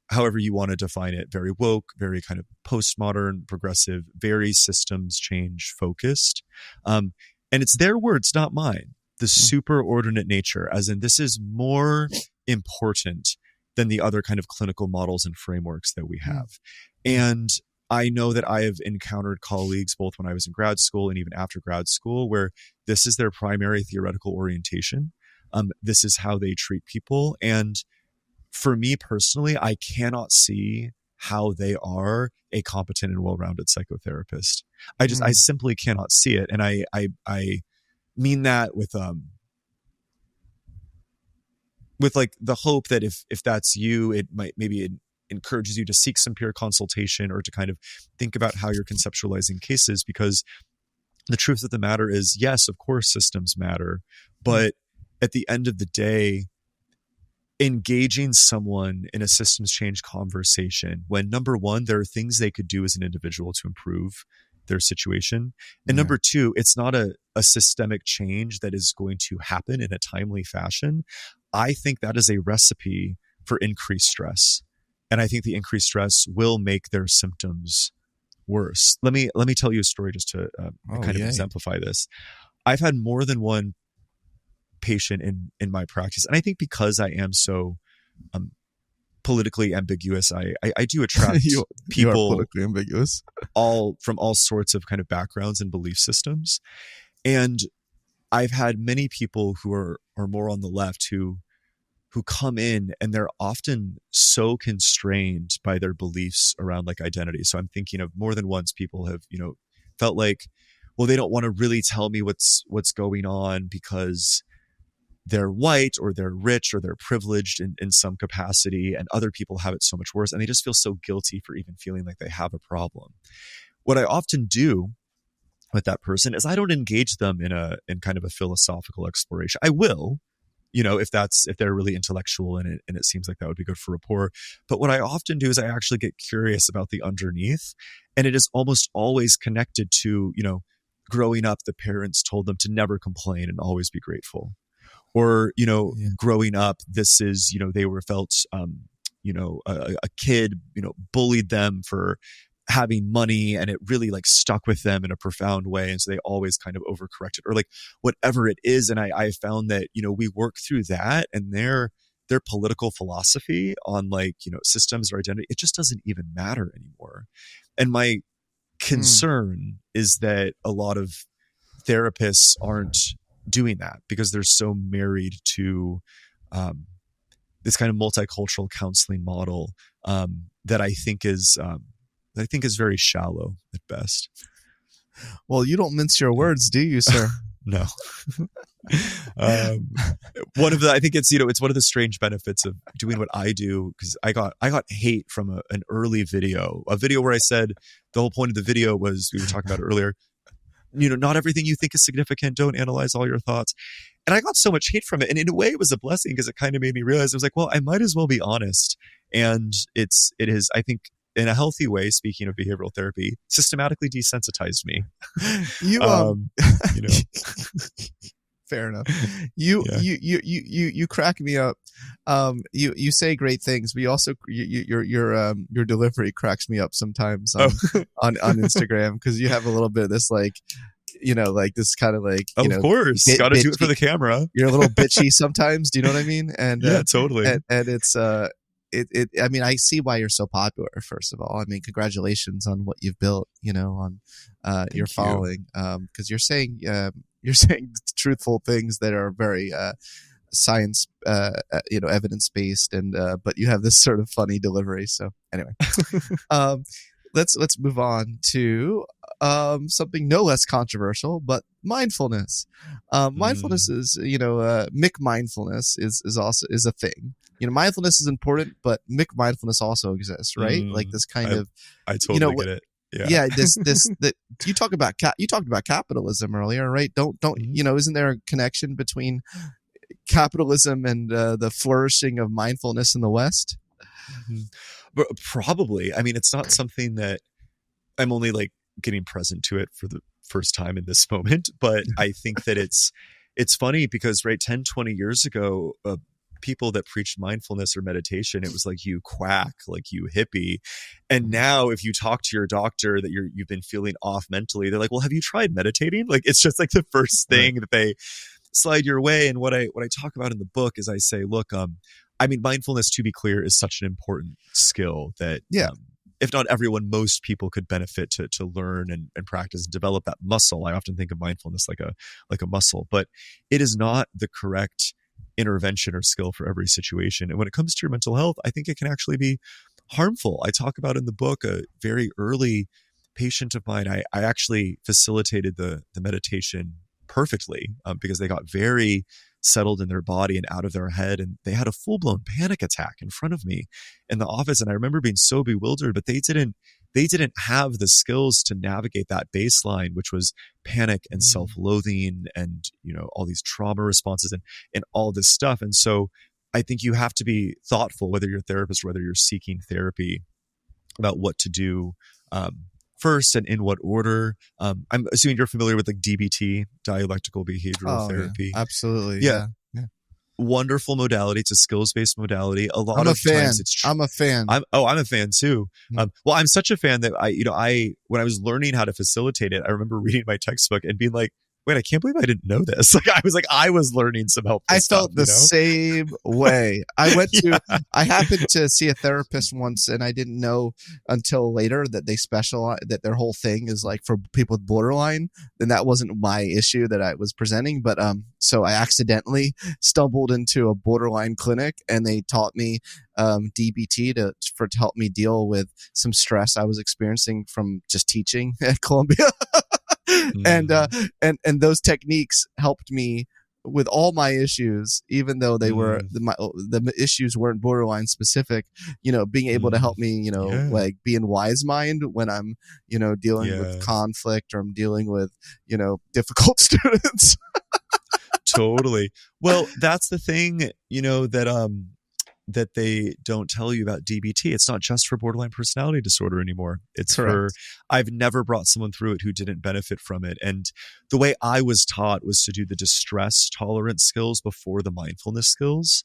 [SPEAKER 1] however you want to define it, very woke, very kind of postmodern, progressive, very systems change focused. And it's their words, not mine. The superordinate nature, as in this is more important than the other kind of clinical models and frameworks that we have. And I know that I have encountered colleagues both when I was in grad school and even after grad school where this is their primary theoretical orientation. This is how they treat people. And for me personally, I cannot see how they are a competent and well-rounded psychotherapist. I simply cannot see it. And I mean that with like the hope that if that's you, it might maybe it encourages you to seek some peer consultation or to kind of think about how you're conceptualizing cases, because the truth of the matter is, yes, of course systems matter, but at the end of the day, engaging someone in a systems change conversation when, number one, there are things they could do as an individual to improve their situation. And number two, it's not a systemic change that is going to happen in a timely fashion. I think that is a recipe for increased stress. And I think the increased stress will make their symptoms worse. Let me tell you a story just to kind of exemplify this. I've had more than one patient in my practice, and I think because I am so politically ambiguous, I do attract people
[SPEAKER 2] you are politically ambiguous
[SPEAKER 1] from all sorts of kind of backgrounds and belief systems. And I've had many people who are more on the left who come in and they're often so constrained by their beliefs around like identity. So I'm thinking of more than once people have, felt like, well, they don't want to really tell me what's going on because they're white or they're rich or they're privileged in some capacity, and other people have it so much worse. And they just feel so guilty for even feeling like they have a problem. What I often do with that person is I don't engage them in kind of a philosophical exploration. I will, if they're really intellectual and it seems like that would be good for rapport. But what I often do is I actually get curious about the underneath, and it is almost always connected to, growing up, the parents told them to never complain and always be grateful. Or, growing up, this is, they were felt, a kid, bullied them for having money, and it really like stuck with them in a profound way. And so they always kind of overcorrected, or like whatever it is. And I found that, we work through that, and their political philosophy on like, systems or identity, it just doesn't even matter anymore. And my concern is that a lot of therapists aren't doing that because they're so married to this kind of multicultural counseling model that I think is very shallow at best.
[SPEAKER 2] Well, you don't mince your words, do you, sir?
[SPEAKER 1] No. I think it's one of the strange benefits of doing what I do, because I got hate from an early video, where I said the whole point of the video was, we were talking about it earlier, not everything you think is significant. Don't analyze all your thoughts. And I got so much hate from it. And in a way, it was a blessing, because it kind of made me realize, I was like, well, I might as well be honest. And it is, I think, in a healthy way, speaking of behavioral therapy, systematically desensitized me.
[SPEAKER 2] Fair enough. You crack me up. You say great things, but you also your delivery cracks me up sometimes on Instagram, because you have a little bit of this like this kind of like,
[SPEAKER 1] of course, got to do it for the camera.
[SPEAKER 2] You're a little bitchy sometimes. Do you know what I mean? And
[SPEAKER 1] yeah, totally.
[SPEAKER 2] And it's I mean, I see why you're so popular, first of all. I mean, congratulations on what you've built, on your following, because you're saying truthful things that are very science, evidence based, and but you have this sort of funny delivery. So anyway, let's move on to something no less controversial, but mindfulness. Mindfulness is, Mick mindfulness is also a thing. Mindfulness is important, but Mick mindfulness also exists, right? Like this kind of,
[SPEAKER 1] I totally get it.
[SPEAKER 2] Yeah. That you talked about capitalism earlier, right? Don't isn't there a connection between capitalism and the flourishing of mindfulness in the West?
[SPEAKER 1] But probably. I mean, it's not something that I'm only like getting present to it for the first time in this moment, but I think that it's funny because 10, 20 years ago, people that preached mindfulness or meditation, it was like, you quack, like you hippie. And now if you talk to your doctor that you've been feeling off mentally, they're like, well, have you tried meditating? Like, it's just like the first thing that they slide your way. And what I talk about in the book is I say, look, mindfulness, to be clear, is such an important skill that if not everyone, most people could benefit to learn and practice and develop that muscle. I often think of mindfulness like a muscle, but it is not the correct intervention or skill for every situation. And when it comes to your mental health, I think it can actually be harmful. I talk about in the book a very early patient of mine. I actually facilitated the meditation perfectly because they got very settled in their body and out of their head, and they had a full-blown panic attack in front of me in the office. And I remember being so bewildered, but they didn't have the skills to navigate that baseline, which was panic and self-loathing and all these trauma responses and all this stuff. And so I think you have to be thoughtful, whether you're a therapist or whether you're seeking therapy, about what to do first and in what order. I'm assuming you're familiar with like DBT, dialectical behavioral therapy.
[SPEAKER 2] Yeah, absolutely.
[SPEAKER 1] Yeah. Wonderful modality. It's a skills-based modality.
[SPEAKER 2] I'm a fan. I'm a fan
[SPEAKER 1] too. Well, I'm such a fan that I when I was learning how to facilitate it, I remember reading my textbook and being like, wait, I can't believe I didn't know this. Like I was learning some helpful stuff.
[SPEAKER 2] I felt the same way. I happened to see a therapist once, and I didn't know until later that they specialize, that their whole thing is like for people with borderline. And that wasn't my issue that I was presenting. But, so I accidentally stumbled into a borderline clinic, and they taught me, DBT to help me deal with some stress I was experiencing from just teaching at Columbia. And those techniques helped me with all my issues, even though they were the issues weren't borderline specific. Being able to help me, like be in wise mind when I'm, dealing with conflict, or I'm dealing with, difficult students.
[SPEAKER 1] Totally. Well, that's the thing, that they don't tell you about DBT. It's not just for borderline personality disorder anymore. It's
[SPEAKER 2] correct.
[SPEAKER 1] I've never brought someone through it who didn't benefit from it. And the way I was taught was to do the distress tolerance skills before the mindfulness skills.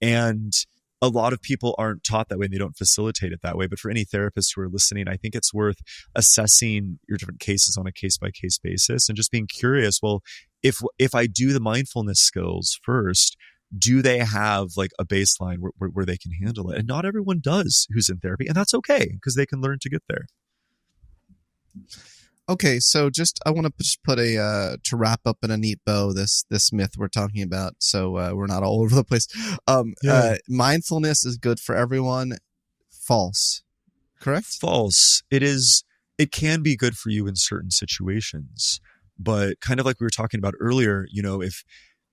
[SPEAKER 1] And a lot of people aren't taught that way, and they don't facilitate it that way. But for any therapists who are listening, I think it's worth assessing your different cases on a case-by-case basis and just being curious, well, if I do the mindfulness skills first, do they have like a baseline where they can handle it? And not everyone does who's in therapy, and that's okay because they can learn to get there.
[SPEAKER 2] Okay, so I want to just put to wrap up in a neat bow this myth we're talking about, so we're not all over the place. Mindfulness is good for everyone. False. Correct?
[SPEAKER 1] False. It is. It can be good for you in certain situations, but kind of like we were talking about earlier, if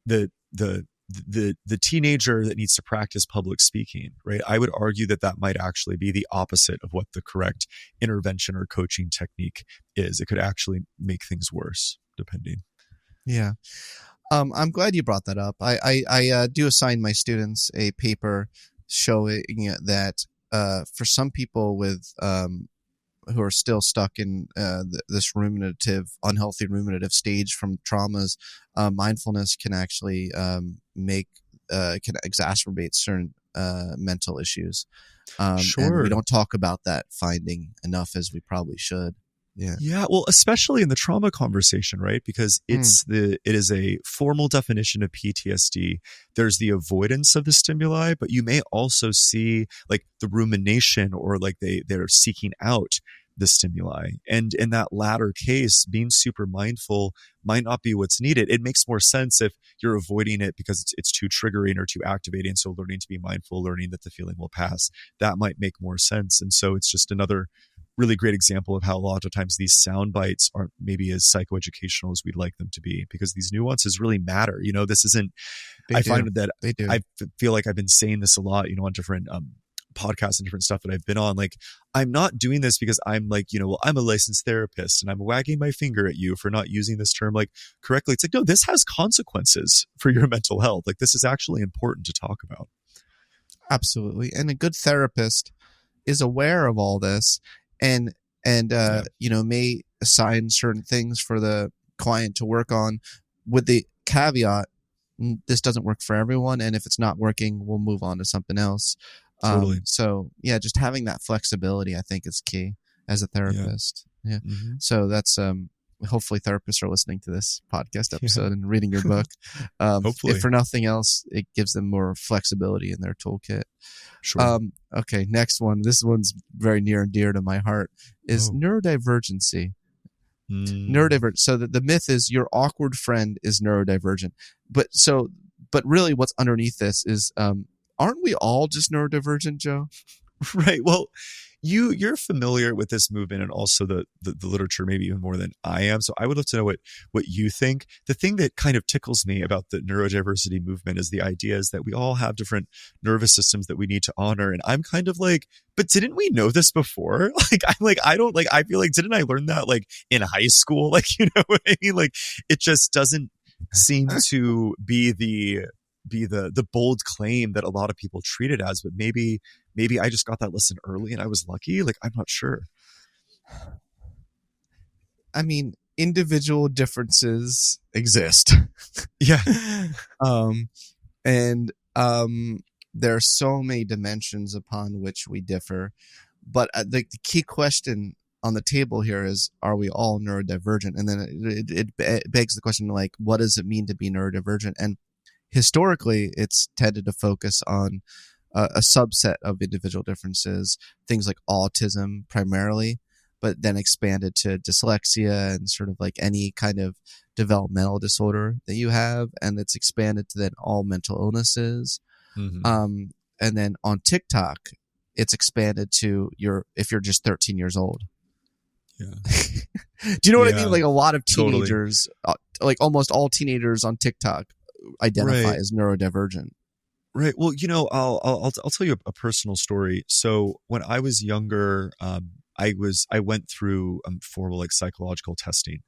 [SPEAKER 1] the teenager that needs to practice public speaking, right? I would argue that might actually be the opposite of what the correct intervention or coaching technique is. It could actually make things worse, depending.
[SPEAKER 2] Yeah. I'm glad you brought that up. I do assign my students a paper showing that for some people with who are still stuck in this unhealthy ruminative stage from traumas, mindfulness can actually can exacerbate certain mental issues.
[SPEAKER 1] Sure.
[SPEAKER 2] And we don't talk about that finding enough as we probably should.
[SPEAKER 1] Yeah. Well, especially in the trauma conversation, right? Because it is a formal definition of PTSD. There's the avoidance of the stimuli, but you may also see like the rumination, or like they're seeking out the stimuli. And in that latter case, being super mindful might not be what's needed. It makes more sense if you're avoiding it because it's too triggering or too activating. So learning to be mindful, learning that the feeling will pass, that might make more sense. And so it's just another really great example of how a lot of times these sound bites aren't maybe as psychoeducational as we'd like them to be, because these nuances really matter. This isn't, find that I feel like I've been saying this a lot, on different podcasts and different stuff that I've been on. Like, I'm not doing this because I'm like, well, I'm a licensed therapist and I'm wagging my finger at you for not using this term like correctly. It's like, no, this has consequences for your mental health. Like, this is actually important to talk about.
[SPEAKER 2] Absolutely. And a good therapist is aware of all this and may assign certain things for the client to work on, with the caveat, this doesn't work for everyone, and if it's not working, we'll move on to something else.
[SPEAKER 1] Totally.
[SPEAKER 2] So yeah, just having that flexibility, I think, is key as a therapist. Yeah.
[SPEAKER 1] Mm-hmm.
[SPEAKER 2] So that's hopefully therapists are listening to this podcast episode and reading your book.
[SPEAKER 1] Hopefully.
[SPEAKER 2] If for nothing else, it gives them more flexibility in their toolkit.
[SPEAKER 1] Sure.
[SPEAKER 2] Okay, next one. This one's very near and dear to my heart, is neurodivergency. Neurodivergent. So the myth is your awkward friend is neurodivergent. But really what's underneath this is, aren't we all just neurodivergent, Joe?
[SPEAKER 1] Right. Well, you're familiar with this movement and also the literature maybe even more than I am. So I would love to know what you think. The thing that kind of tickles me about the neurodiversity movement is the idea is that we all have different nervous systems that we need to honor. And I'm kind of like, but didn't we know this before? I feel like, didn't I learn that like in high school? Like, you know what I mean? Like, it just doesn't seem to be the bold claim that a lot of people treat it as, but maybe I just got that lesson early and I was lucky. Like, I'm not sure.
[SPEAKER 2] I mean, individual differences exist.
[SPEAKER 1] Yeah.
[SPEAKER 2] There are so many dimensions upon which we differ, but the key question on the table here is, are we all neurodivergent? And then it begs the question, like, what does it mean to be neurodivergent? And historically, it's tended to focus on a subset of individual differences, things like autism primarily, but then expanded to dyslexia and sort of like any kind of developmental disorder that you have. And it's expanded to then all mental illnesses. Mm-hmm. And then on TikTok, it's expanded to if you're just 13 years old.
[SPEAKER 1] Yeah.
[SPEAKER 2] Do you know what I mean? Like, a lot of teenagers, like almost all teenagers on TikTok identify as neurodivergent.
[SPEAKER 1] Right. Well, I'll tell you a personal story. So when I was younger, I went through formal like psychological testing.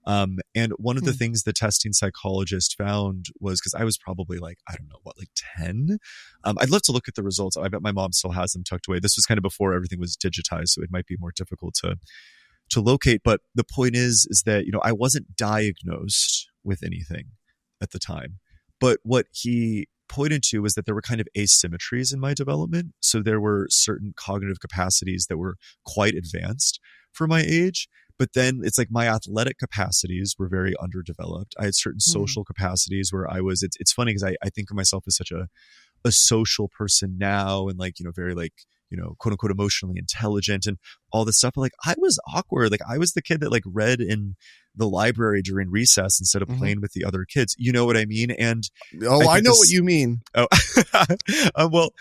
[SPEAKER 1] And one of the things the testing psychologist found was, because I was probably like, I don't know what, like 10. I'd love to look at the results. I bet my mom still has them tucked away. This was kind of before everything was digitized, so it might be more difficult to locate. But the point is that, I wasn't diagnosed with anything at the time. But what he pointed to was that there were kind of asymmetries in my development. So there were certain cognitive capacities that were quite advanced for my age. But then it's like my athletic capacities were very underdeveloped. I had certain social capacities where it's funny because I think of myself as such a social person now, and like, very like, quote unquote emotionally intelligent and all this stuff. But like, I was awkward. Like, I was the kid that like read in the library during recess instead of playing with the other kids. You know what I mean? And
[SPEAKER 2] I know what you mean.
[SPEAKER 1] Oh, well,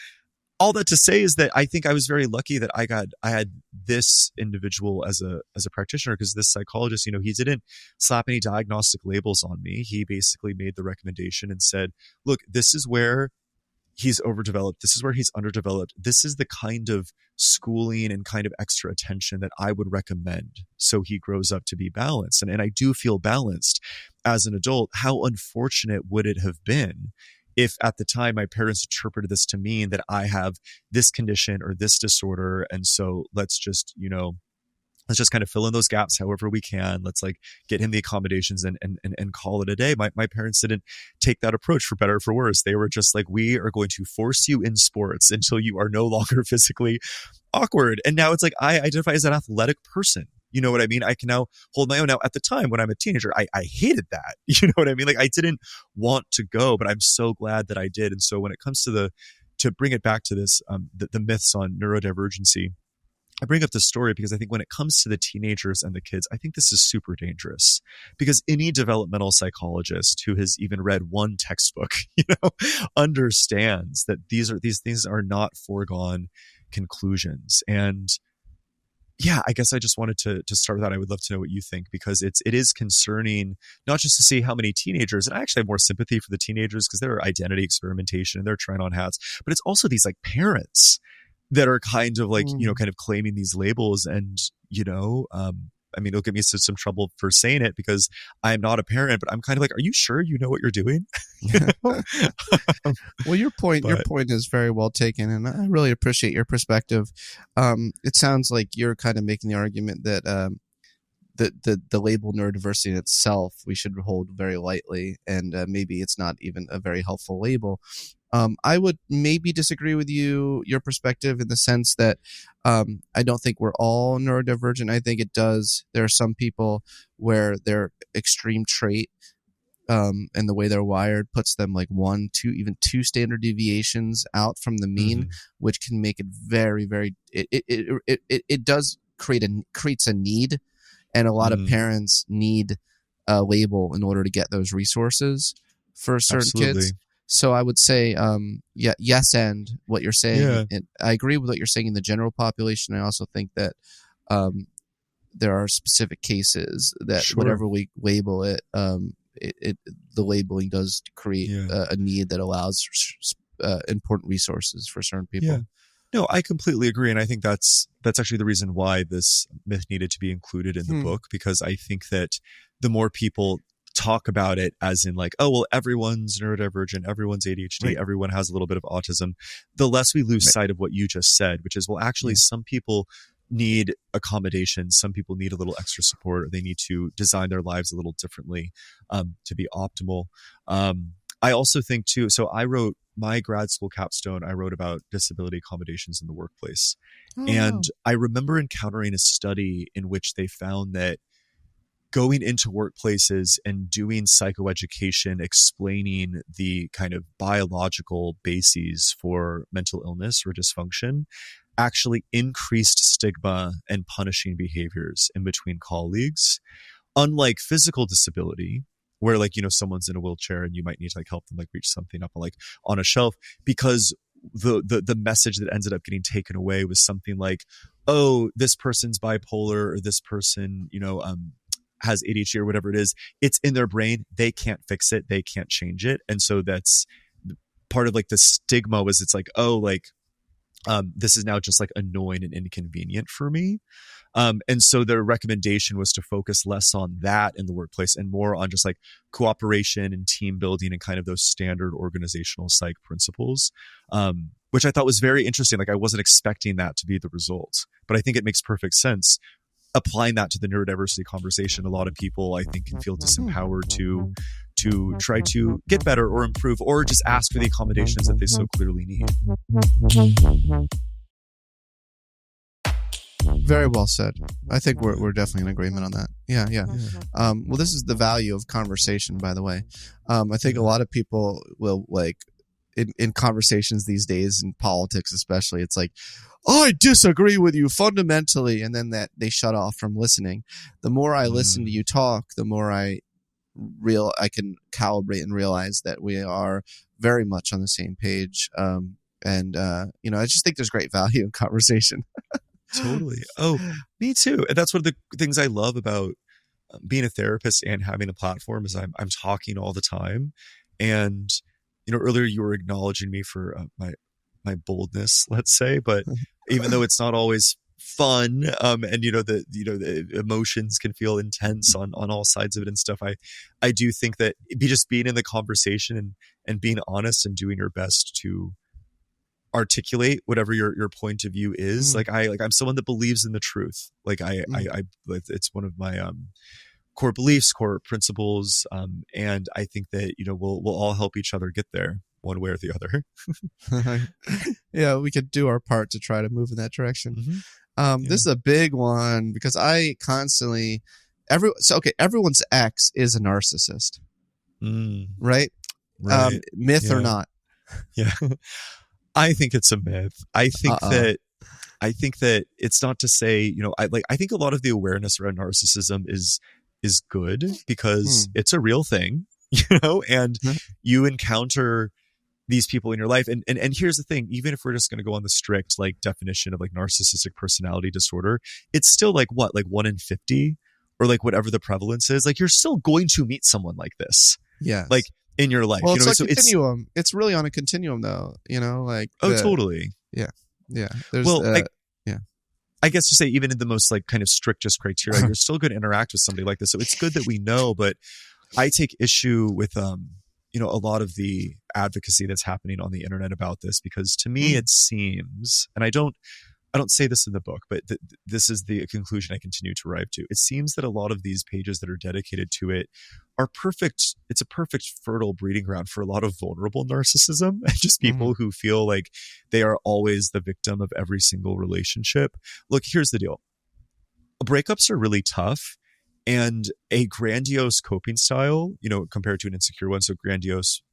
[SPEAKER 1] all that to say is that I think I was very lucky that I had this individual as a practitioner, because this psychologist, he didn't slap any diagnostic labels on me. He basically made the recommendation and said, look, this is where he's overdeveloped. This is where he's underdeveloped. This is the kind of schooling and kind of extra attention that I would recommend so he grows up to be balanced. And I do feel balanced as an adult. How unfortunate would it have been if at the time my parents interpreted this to mean that I have this condition or this disorder, and so let's just kind of fill in those gaps however we can. Let's like get him the accommodations and call it a day. My parents didn't take that approach, for better or for worse. They were just like, we are going to force you in sports until you are no longer physically awkward. And now it's like, I identify as an athletic person. You know what I mean? I can now hold my own. Now, at the time when I'm a teenager, I hated that. You know what I mean? Like, I didn't want to go, but I'm so glad that I did. And so when it comes to bring it back to this, the myths on neurodivergency, I bring up this story because I think when it comes to the teenagers and the kids, I think this is super dangerous because any developmental psychologist who has even read one textbook, understands that these things are not foregone conclusions. And yeah, I guess I just wanted to start with that. I would love to know what you think, because it is concerning, not just to see how many teenagers, and I actually have more sympathy for the teenagers because they're identity experimentation and they're trying on hats, but it's also these like parents that are kind of like, kind of claiming these labels. And, I mean, it'll get me into some trouble for saying it because I'm not a parent, but I'm kind of like, are you sure you know what you're doing?
[SPEAKER 2] Well, your point is very well taken, and I really appreciate your perspective. It sounds like you're kind of making the argument that the label neurodiversity in itself we should hold very lightly, and maybe it's not even a very helpful label. I would maybe disagree with your perspective in the sense that I don't think we're all neurodivergent. I think there are some people where their extreme trait and the way they're wired puts them like 1, 2, even 2 standard deviations out from the mean, which can make it very, very, it does creates a need, and a lot of parents need a label in order to get those resources for certain kids. So I would say, yes, and what you're saying.
[SPEAKER 1] Yeah.
[SPEAKER 2] And I agree with what you're saying in the general population. I also think that there are specific cases that whatever we label it, the labeling does create a need that allows important resources for certain people.
[SPEAKER 1] Yeah. No, I completely agree. And I think that's actually the reason why this myth needed to be included in the book, because I think that the more people talk about it as in like, oh, well, everyone's neurodivergent, everyone's ADHD, everyone has a little bit of autism, the less we lose sight of what you just said, which is, well, actually, some people need accommodation, some people need a little extra support, or they need to design their lives a little differently to be optimal. I also think too, so I wrote my grad school capstone, I wrote about disability accommodations in the workplace. And I remember encountering a study in which they found that going into workplaces and doing psychoeducation, explaining the kind of biological bases for mental illness or dysfunction, actually increased stigma and punishing behaviors in between colleagues. Unlike physical disability, where like, someone's in a wheelchair and you might need to like help them like reach something up like on a shelf, because the message that ended up getting taken away was something like, oh, this person's bipolar, or this person, has ADHD or whatever it is, it's in their brain. They can't fix it. They can't change it. And so that's part of like the stigma was it's like, oh, like, this is now just like annoying and inconvenient for me. And so their recommendation was to focus less on that in the workplace and more on just like cooperation and team building and kind of those standard organizational psych principles, which I thought was very interesting. Like I wasn't expecting that to be the result, but I think it makes perfect sense. Applying that to the neurodiversity conversation, a lot of people I think can feel disempowered to try to get better or improve or just ask for the accommodations that they so clearly need.
[SPEAKER 2] Very well said. I think we're definitely in agreement on that. Yeah. Well, this is the value of conversation, by the way. I think a lot of people will like in conversations these days, in politics especially, it's like, I disagree with you fundamentally, and then that they shut off from listening. The more I listen to you talk, the more I can calibrate and realize that we are very much on the same page. I just think there's great value in conversation.
[SPEAKER 1] Totally. Oh, me too. And that's one of the things I love about being a therapist and having a platform is I'm talking all the time. And earlier you were acknowledging me for my boldness, let's say, but even though it's not always fun, and the emotions can feel intense on all sides of it and stuff, I do think that just being in the conversation and being honest and doing your best to articulate whatever your point of view is, I'm someone that believes in the truth. Like I it's one of my core beliefs, core principles, and I think that we'll all help each other get there one way or the other.
[SPEAKER 2] Yeah, we could do our part to try to move in that direction. This is a big one because I constantly everyone's ex is a narcissist, right? Myth or not?
[SPEAKER 1] Yeah. I think it's a myth. I think that I think that it's not to say, I think a lot of the awareness around narcissism is good because it's a real thing, and you encounter these people in your life. And here's the thing, even if we're just going to go on the strict like definition of like narcissistic personality disorder, it's still like what, like 1 in 50 or like whatever the prevalence is, like you're still going to meet someone like this.
[SPEAKER 2] Yeah.
[SPEAKER 1] Like in your life.
[SPEAKER 2] Well, it's a continuum. It's really on a continuum though, like.
[SPEAKER 1] Totally.
[SPEAKER 2] Yeah. Yeah. There's
[SPEAKER 1] I guess to say even in the most like kind of strictest criteria, you're still going to interact with somebody like this. So it's good that we know, but I take issue with, a lot of the advocacy that's happening on the internet about this, because to me it seems, and I don't say this in the book, but this is the conclusion I continue to arrive to. It seems that a lot of these pages that are dedicated to it are perfect. It's a perfect fertile breeding ground for a lot of vulnerable narcissism and just people who feel like they are always the victim of every single relationship. Look, here's the deal. Breakups are really tough, and a grandiose coping style, compared to an insecure one. So grandiose,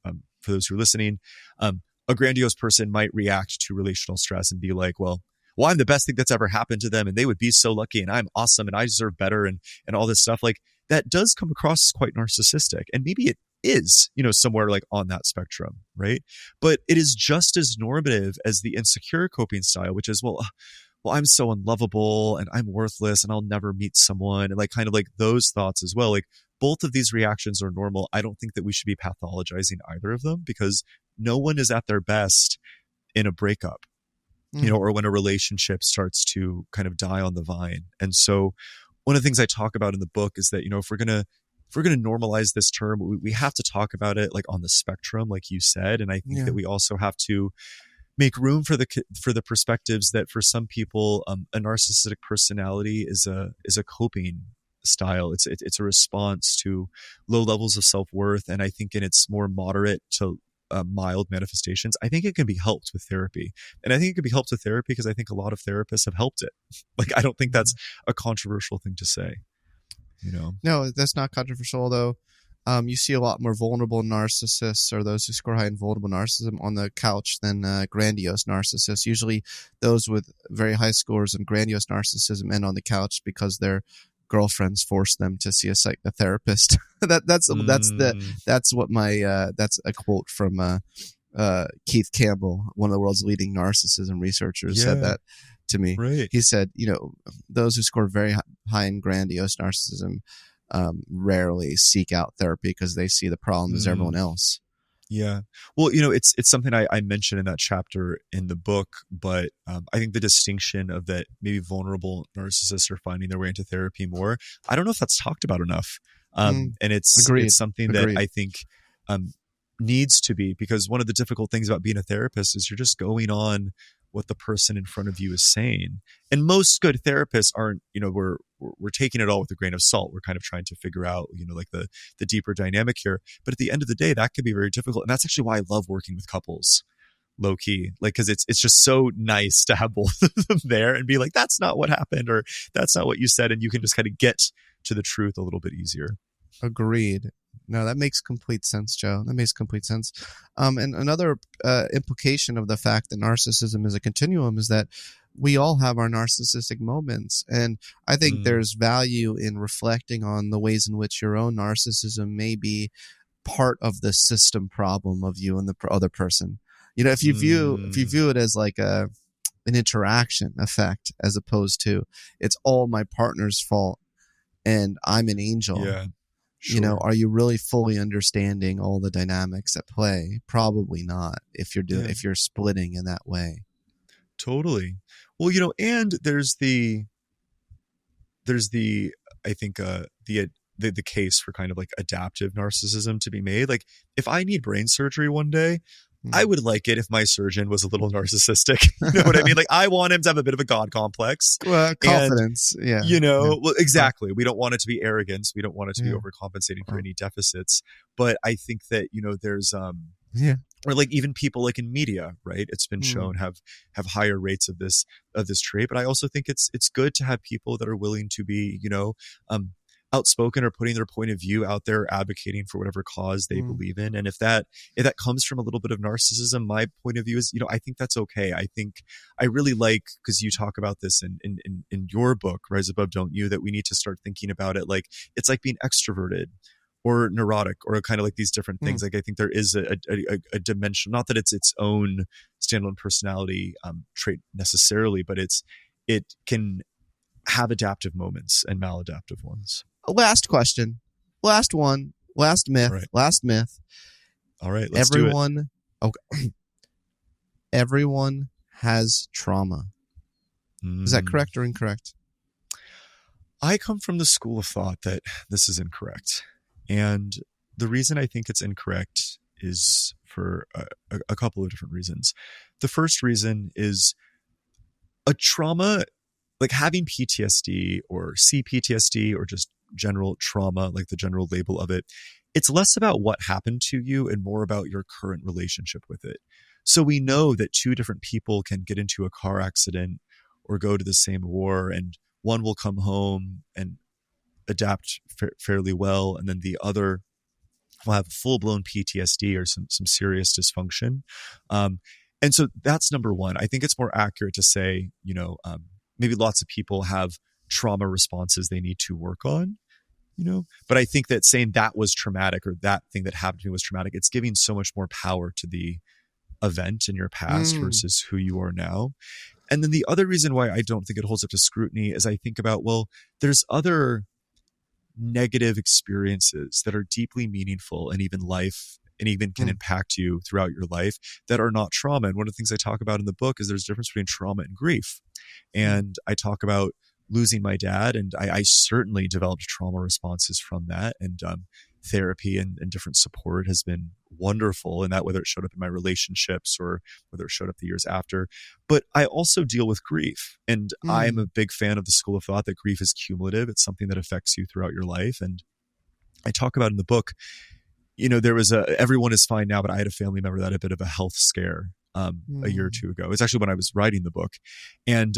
[SPEAKER 1] for those who are listening, a grandiose person might react to relational stress and be like, well, I'm the best thing that's ever happened to them, and they would be so lucky, and I'm awesome, and I deserve better, and all this stuff. Like that does come across as quite narcissistic, and maybe it is, somewhere like on that spectrum, right? But it is just as normative as the insecure coping style, which is, well, I'm so unlovable, and I'm worthless, and I'll never meet someone, and like kind of like those thoughts as well. Like both of these reactions are normal. I don't think that we should be pathologizing either of them, because no one is at their best in a breakup. Or when a relationship starts to kind of die on the vine. And so one of the things I talk about in the book is that, if we're going to normalize this term, we have to talk about it like on the spectrum, like you said. And I think that we also have to make room for the perspectives that for some people, a narcissistic personality is a coping style. It's a response to low levels of self-worth. And I think in its more moderate to mild manifestations, I think it can be helped with therapy. And I think it can be helped with therapy because I think a lot of therapists have helped it. Like, I don't think that's a controversial thing to say,
[SPEAKER 2] No, that's not controversial, though. You see a lot more vulnerable narcissists, or those who score high in vulnerable narcissism, on the couch than grandiose narcissists. Usually those with very high scores in grandiose narcissism end on the couch because their girlfriends force them to see a therapist. That's a quote from Keith Campbell, one of the world's leading narcissism researchers, said that to me.
[SPEAKER 1] Right.
[SPEAKER 2] He said, those who score very high in grandiose narcissism rarely seek out therapy because they see the problem as everyone else.
[SPEAKER 1] Yeah. Well, it's something I mentioned in that chapter in the book, but I think the distinction of that maybe vulnerable narcissists are finding their way into therapy more. I don't know if that's talked about enough. And it's something that I think needs to be, because one of the difficult things about being a therapist is you're just going on what the person in front of you is saying. And most good therapists aren't, we're taking it all with a grain of salt. We're kind of trying to figure out, like the deeper dynamic here. But at the end of the day, that can be very difficult. And that's actually why I love working with couples, low key, like, cause it's just so nice to have both of them there and be like, that's not what happened, or that's not what you said. And you can just kind of get to the truth a little bit easier.
[SPEAKER 2] Agreed. No, that makes complete sense, Joe. That makes complete sense. And another implication of the fact that narcissism is a continuum is that we all have our narcissistic moments. And I think there's value in reflecting on the ways in which your own narcissism may be part of the system problem of you and the other person. If you view it as like an interaction effect, as opposed to it's all my partner's fault and I'm an angel.
[SPEAKER 1] Yeah. Sure.
[SPEAKER 2] Are you really fully understanding all the dynamics at play? Probably not, if you're splitting in that way.
[SPEAKER 1] Totally. Well, and there's the I think the case for kind of like adaptive narcissism to be made. Like, if I need brain surgery one day, I would like it if my surgeon was a little narcissistic. You know what I mean? Like, I want him to have a bit of a God complex.
[SPEAKER 2] Well, confidence.
[SPEAKER 1] And, well, exactly. We don't want it to be arrogance. We don't want it to be overcompensating for any deficits. But I think that, there's, or like even people like in media, right? It's been shown have higher rates of this trait. But I also think it's good to have people that are willing to be, outspoken or putting their point of view out there, advocating for whatever cause they believe in. And if that comes from a little bit of narcissism, my point of view is, I think that's okay. I think I really like, because you talk about this in your book, Rise Above, Don't You, that we need to start thinking about it like it's like being extroverted or neurotic, or kind of like these different things. Like I think there is a dimension, not that it's its own standalone personality trait necessarily, but it can have adaptive moments and maladaptive ones.
[SPEAKER 2] Last question. Last one. Last myth.
[SPEAKER 1] Right.
[SPEAKER 2] Last myth.
[SPEAKER 1] All right, let's do it.
[SPEAKER 2] Okay. Everyone has trauma. Is that correct or incorrect?
[SPEAKER 1] I come from the school of thought that this is incorrect. And the reason I think it's incorrect is for a couple of different reasons. The first reason is a trauma, like having PTSD or CPTSD or just general trauma, like the general label of it, it's less about what happened to you and more about your current relationship with it. So we know that two different people can get into a car accident or go to the same war, and one will come home and adapt fairly well, and then the other will have full-blown PTSD or some serious dysfunction. And so that's number one. I think it's more accurate to say, maybe lots of people have trauma responses they need to work on, but I think that saying that was traumatic or that thing that happened to me was traumatic, it's giving so much more power to the event in your past versus who you are now. And then the other reason why I don't think it holds up to scrutiny is I think about, well, there's other negative experiences that are deeply meaningful and even can impact you throughout your life that are not trauma. And one of the things I talk about in the book is there's a difference between trauma and grief. And I talk about losing my dad, and I certainly developed trauma responses from that. And therapy and different support has been wonderful in that, whether it showed up in my relationships or whether it showed up the years after. But I also deal with grief. And I am a big fan of the school of thought that grief is cumulative. It's something that affects you throughout your life. And I talk about in the book, there was everyone is fine now, but I had a family member that had a bit of a health scare a year or two ago. It was actually when I was writing the book. And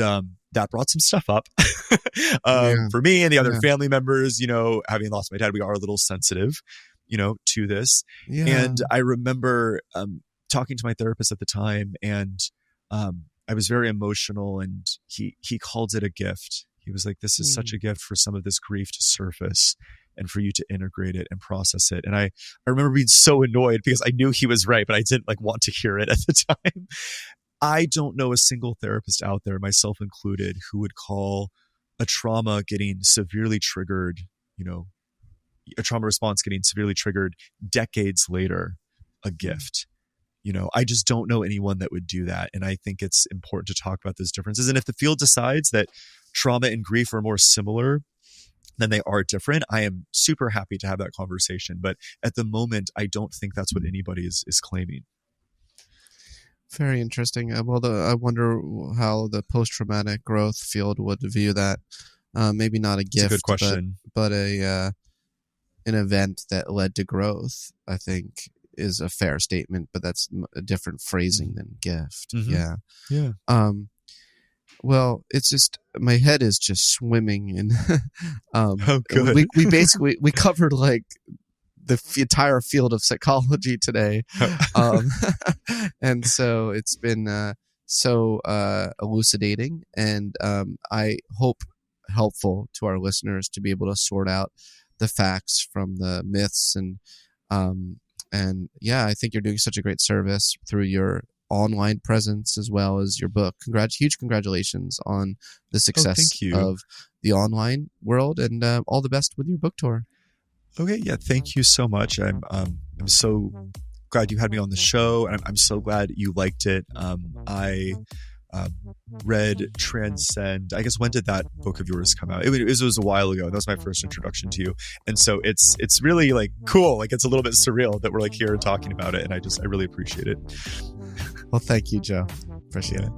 [SPEAKER 1] that brought some stuff up for me and the other family members. Having lost my dad, we are a little sensitive, to this. Yeah. And I remember talking to my therapist at the time, and I was very emotional, and he called it a gift. He was like, this is such a gift for some of this grief to surface and for you to integrate it and process it. And I remember being so annoyed because I knew he was right, but I didn't want to hear it at the time. I don't know a single therapist out there, myself included, who would call a trauma getting severely triggered, a trauma response getting severely triggered decades later, a gift. I just don't know anyone that would do that. And I think it's important to talk about those differences. And if the field decides that trauma and grief are more similar than they are different, I am super happy to have that conversation. But at the moment, I don't think that's what anybody is claiming.
[SPEAKER 2] Very interesting. I wonder how the post-traumatic growth field would view that. Maybe not a gift,
[SPEAKER 1] a good question,
[SPEAKER 2] but an event that led to growth, I think, is a fair statement. But that's a different phrasing than gift. Yeah. Well, it's just my head is just swimming, and
[SPEAKER 1] good.
[SPEAKER 2] we covered like the entire field of psychology today. And so it's been so elucidating, and I hope helpful to our listeners to be able to sort out the facts from the myths. And yeah, I think you're doing such a great service through your online presence as well as your book. Huge congratulations on the success of the online world, and all the best with your book tour.
[SPEAKER 1] Okay, yeah, thank you so much. I'm so glad you had me on the show, and I'm so glad you liked it. I read Transcend. I guess, when did that book of yours come out? It was a while ago. That was my first introduction to you, and so it's really cool. It's a little bit surreal that we're here talking about it, and I really appreciate it.
[SPEAKER 2] Well, thank you, Joe. Appreciate it.